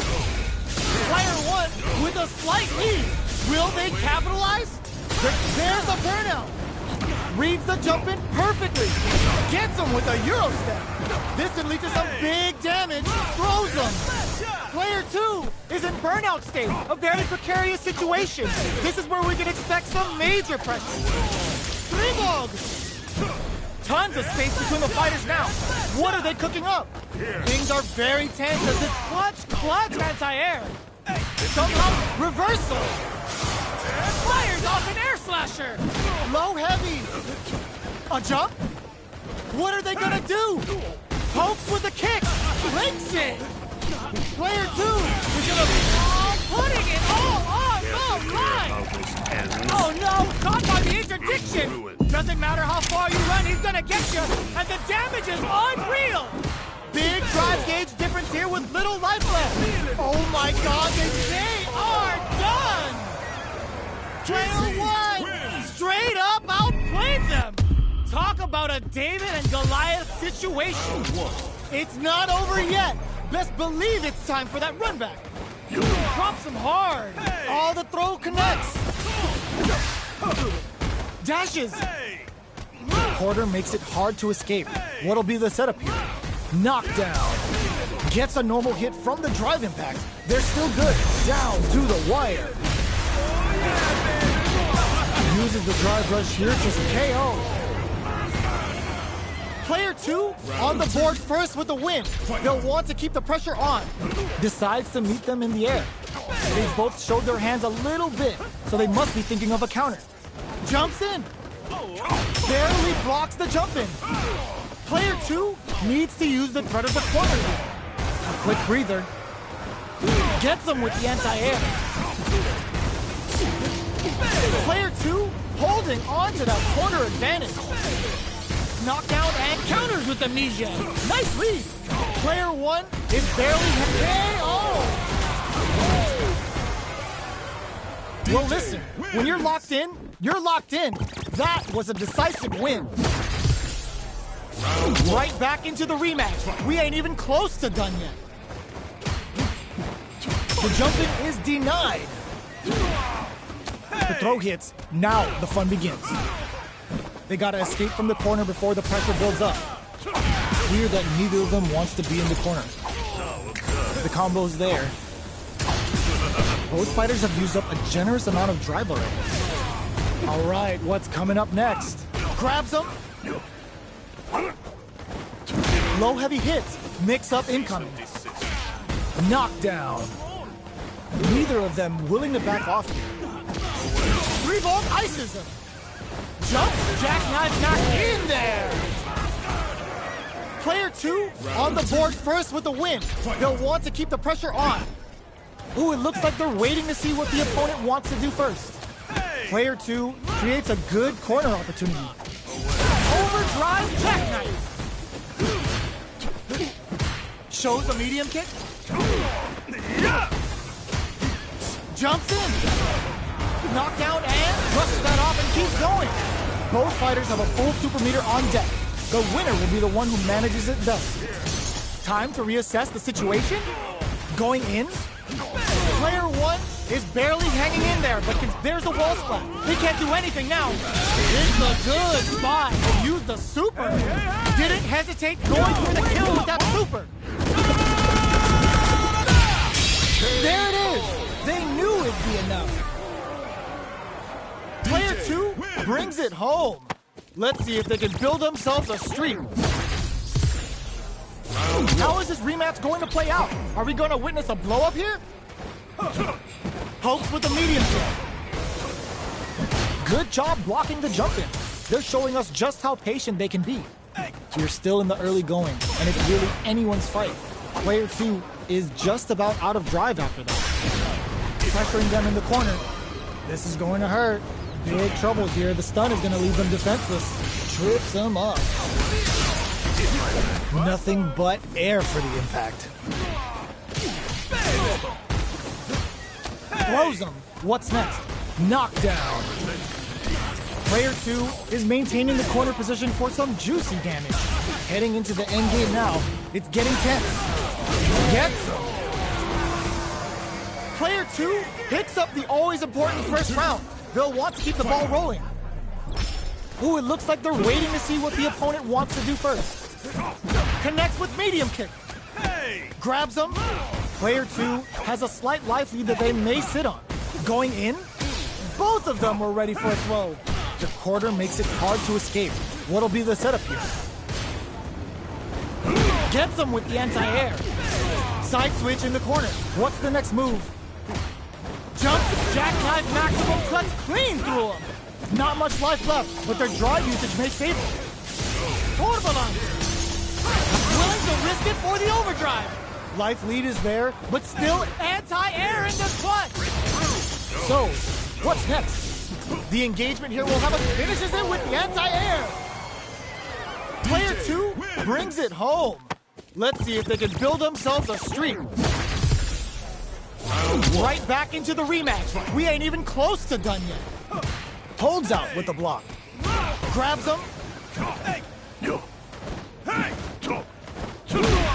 Player 1 with a slight lead. Will they capitalize? There's a burnout. Reads the jump in perfectly. Gets him with a Euro step. This can lead to some big damage. Throws him. Player 2 is in burnout state. A very precarious situation. This is where we can expect some major pressure. 3-ball. Tons of space between the fighters now. What are they cooking up? Things are very tense as this clutch anti-air. Somehow reversal. Fires off an air slasher. Low heavy. A jump? What are they gonna do? Pokes with a kick. Links it. Player 2 is gonna be putting it all on the line. Oh no, caught by the interdiction. Doesn't matter how far you run, he's gonna get you. And the damage is unreal. Big drive gauge difference here with little life left. Oh my god, they are done. Player one straight up outplayed them. Talk about a David and Goliath situation. It's not over yet. Best believe it's time for that run back. Drops him hard. All the throw connects. Dashes. Porter makes it hard to escape. What'll be the setup here? Knockdown. Gets a normal hit from the drive impact. They're still good. Down to the wire. Uses the drive rush here to KO. Player two on the board first with the win. They'll want to keep the pressure on. Decides to meet them in the air. They both showed their hands a little bit, so they must be thinking of a counter. Jumps in. Barely blocks the jump in. Player two needs to use the threat of the corner here. A quick breather. Gets them with the anti-air. Player two holding on to that corner advantage. Knockdown and counters with amnesia. Nice lead. Player one is barely KO. Well, listen, when you're locked in, you're locked in. That was a decisive win. Right back into the rematch. We ain't even close to done yet. The jumping is denied. The throw hits. Now the fun begins. They gotta escape from the corner before the pressure builds up. Clear that neither of them wants to be in the corner. The combo's there. Both fighters have used up a generous amount of drive already. All right, what's coming up next? Grabs him. Low heavy hits. Mix up incoming. Knockdown. Neither of them willing to back off here. 3-volt ices him. Jump, jackknife knock in there. Player two on the board first with the win. They'll want to keep the pressure on. Ooh, it looks like they're waiting to see what the opponent wants to do first. Player two creates a good corner opportunity. Overdrive jackknife. Shows a medium kick. Jumps in. Knockdown and brushes that off and keeps going. Both fighters have a full super meter on deck. The winner will be the one who manages it best. Time to reassess the situation. Going in. Player one is barely hanging in there, but there's a wall splat. He can't do anything now. It's a good spot. They used the super. Didn't hesitate going for the kill with that super. There it is. They knew it'd be enough. Player two brings it home. Let's see if they can build themselves a streak. How is this rematch going to play out? Are we going to witness a blow-up here? Pokes with the medium kick. Good job blocking the jump in. They're showing us just how patient they can be. We're still in the early going, and it's really anyone's fight. Player two is just about out of drive after that. Pressuring them in the corner. This is going to hurt. Big trouble here. The stun is going to leave them defenseless. Trips them up. Nothing but air for the impact. Throws them. What's next? Knockdown. Player two is maintaining the corner position for some juicy damage. Heading into the end game now. It's getting tense. Gets them. Player two picks up the always important first round. They'll want to keep the ball rolling. Ooh, it looks like they're waiting to see what the opponent wants to do first. Connects with medium kick. Grabs them. Player two has a slight life lead that they may sit on. Going in. Both of them were ready for a throw. The quarter makes it hard to escape. What'll be the setup here? Gets them with the anti-air. Side switch in the corner. What's the next move? Jump, jackknife, maximum cuts clean through them. Not much life left, but their drive usage may save them. Torbalan. Willing to risk it for the overdrive. Life lead is there, but still anti-air in the clutch. So, what's next? The engagement here will have us finishes it with the anti-air. Player two brings it home. Let's see if they can build themselves a streak. Right back into the rematch. We ain't even close to done yet. Holds out with the block. Grabs him.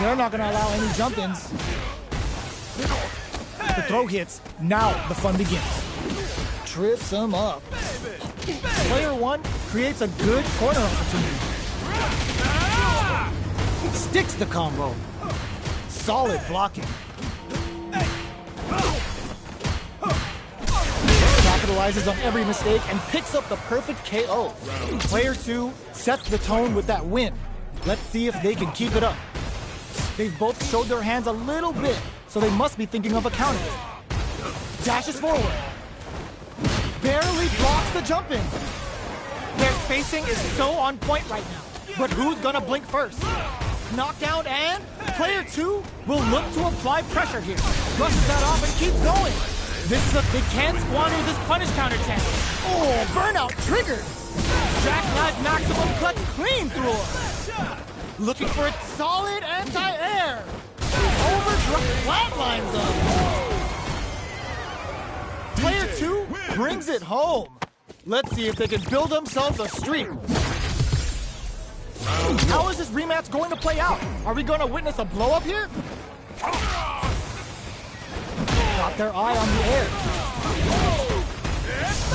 They're not gonna allow any jump-ins. The throw hits. Now the fun begins. Trips him up. Player one creates a good corner opportunity. Sticks the combo. Solid blocking. Capitalizes on every mistake and picks up the perfect KO. Player two sets the tone with that win. Let's see if they can keep it up. They've both showed their hands a little bit, so they must be thinking of a counter. Dashes forward. Barely blocks the jump in. Their spacing is so on point right now. But who's gonna blink first? Knockdown and player two will look to apply pressure here. Brushes that off and keeps going. They can't squander this punish counter chance. Oh, burnout triggered. Jackknife maximum cuts clean through her. Looking for a solid anti-air. Overdrive flatlines up. Player two brings it home. Let's see if they can build themselves a streak. How is this rematch going to play out? Are we going to witness a blow-up here? Got their eye on the air.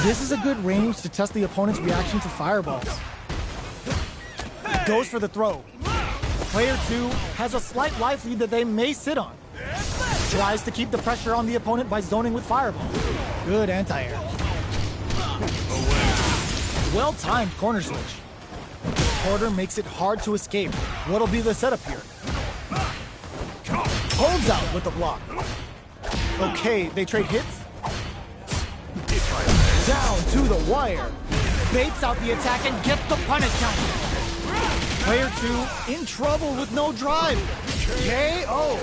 This is a good range to test the opponent's reaction to fireballs. Goes for the throw. Player two has a slight life lead that they may sit on. Tries to keep the pressure on the opponent by zoning with fireball. Good anti-air. Well-timed corner switch. Porter makes it hard to escape. What'll be the setup here? Holds out with the block. Okay, they trade hits. Down to the wire. Baits out the attack and gets the punish counter. Player two in trouble with no drive. KO.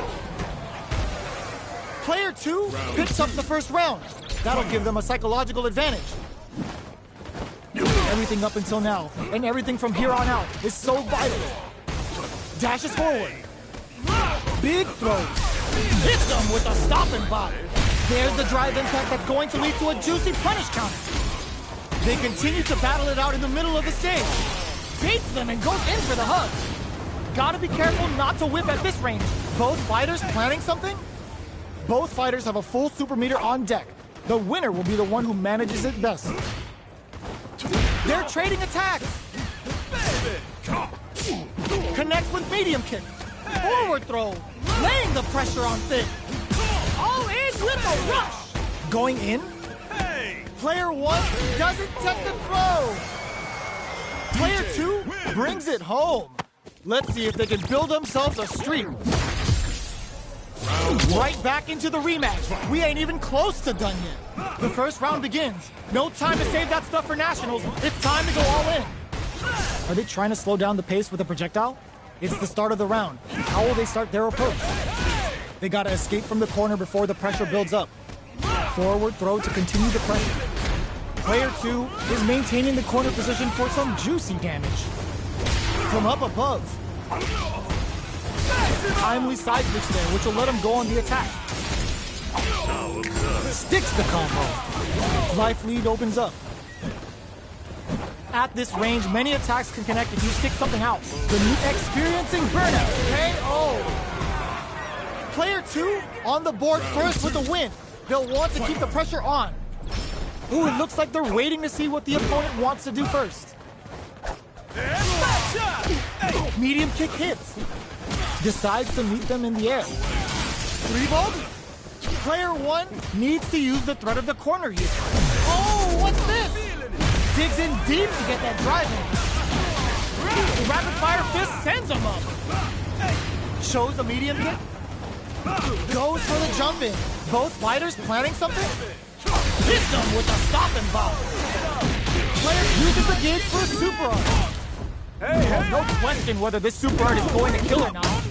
Player two picks up the first round. That'll give them a psychological advantage. Everything up until now, and everything from here on out, is so vital. Dashes forward. Big throws. Hits them with a stopping block. There's the drive impact that's going to lead to a juicy punish counter. They continue to battle it out in the middle of the stage. Baits them and goes in for the hug. Gotta be careful not to whip at this range. Both fighters planning something? Both fighters have a full super meter on deck. The winner will be the one who manages it best. They're trading attacks. Connects with medium kick. Forward throw. Laying the pressure on thick. All in with a rush. Going in. Player one doesn't take the throw. Player two brings it home. Let's see if they can build themselves a streak. Right back into the rematch. We ain't even close to done yet. The first round begins. No time to save that stuff for nationals. It's time to go all in. Are they trying to slow down the pace with a projectile? It's the start of the round. How will they start their approach? They gotta escape from the corner before the pressure builds up. Forward throw to continue the pressure. Player two is maintaining the corner position for some juicy damage. From up above. Timely side switch there, which will let him go on the attack. Sticks the combo. Life lead opens up. At this range, many attacks can connect if you stick something out. Experiencing burnout. KO. Player two on the board first with the win. They'll want to keep the pressure on. Ooh, it looks like they're waiting to see what the opponent wants to do first. Medium kick hits. Decides to meet them in the air. Three-ball? Player one needs to use the threat of the corner here. Oh, what's this? Digs in deep to get that drive in. Rapid fire fist sends him up. Shows a medium kick. Goes for the jump in. Both fighters planning something? Hits them with a stopping bomb. Player uses the gauge for a super art. No question whether this super art is going to kill or not.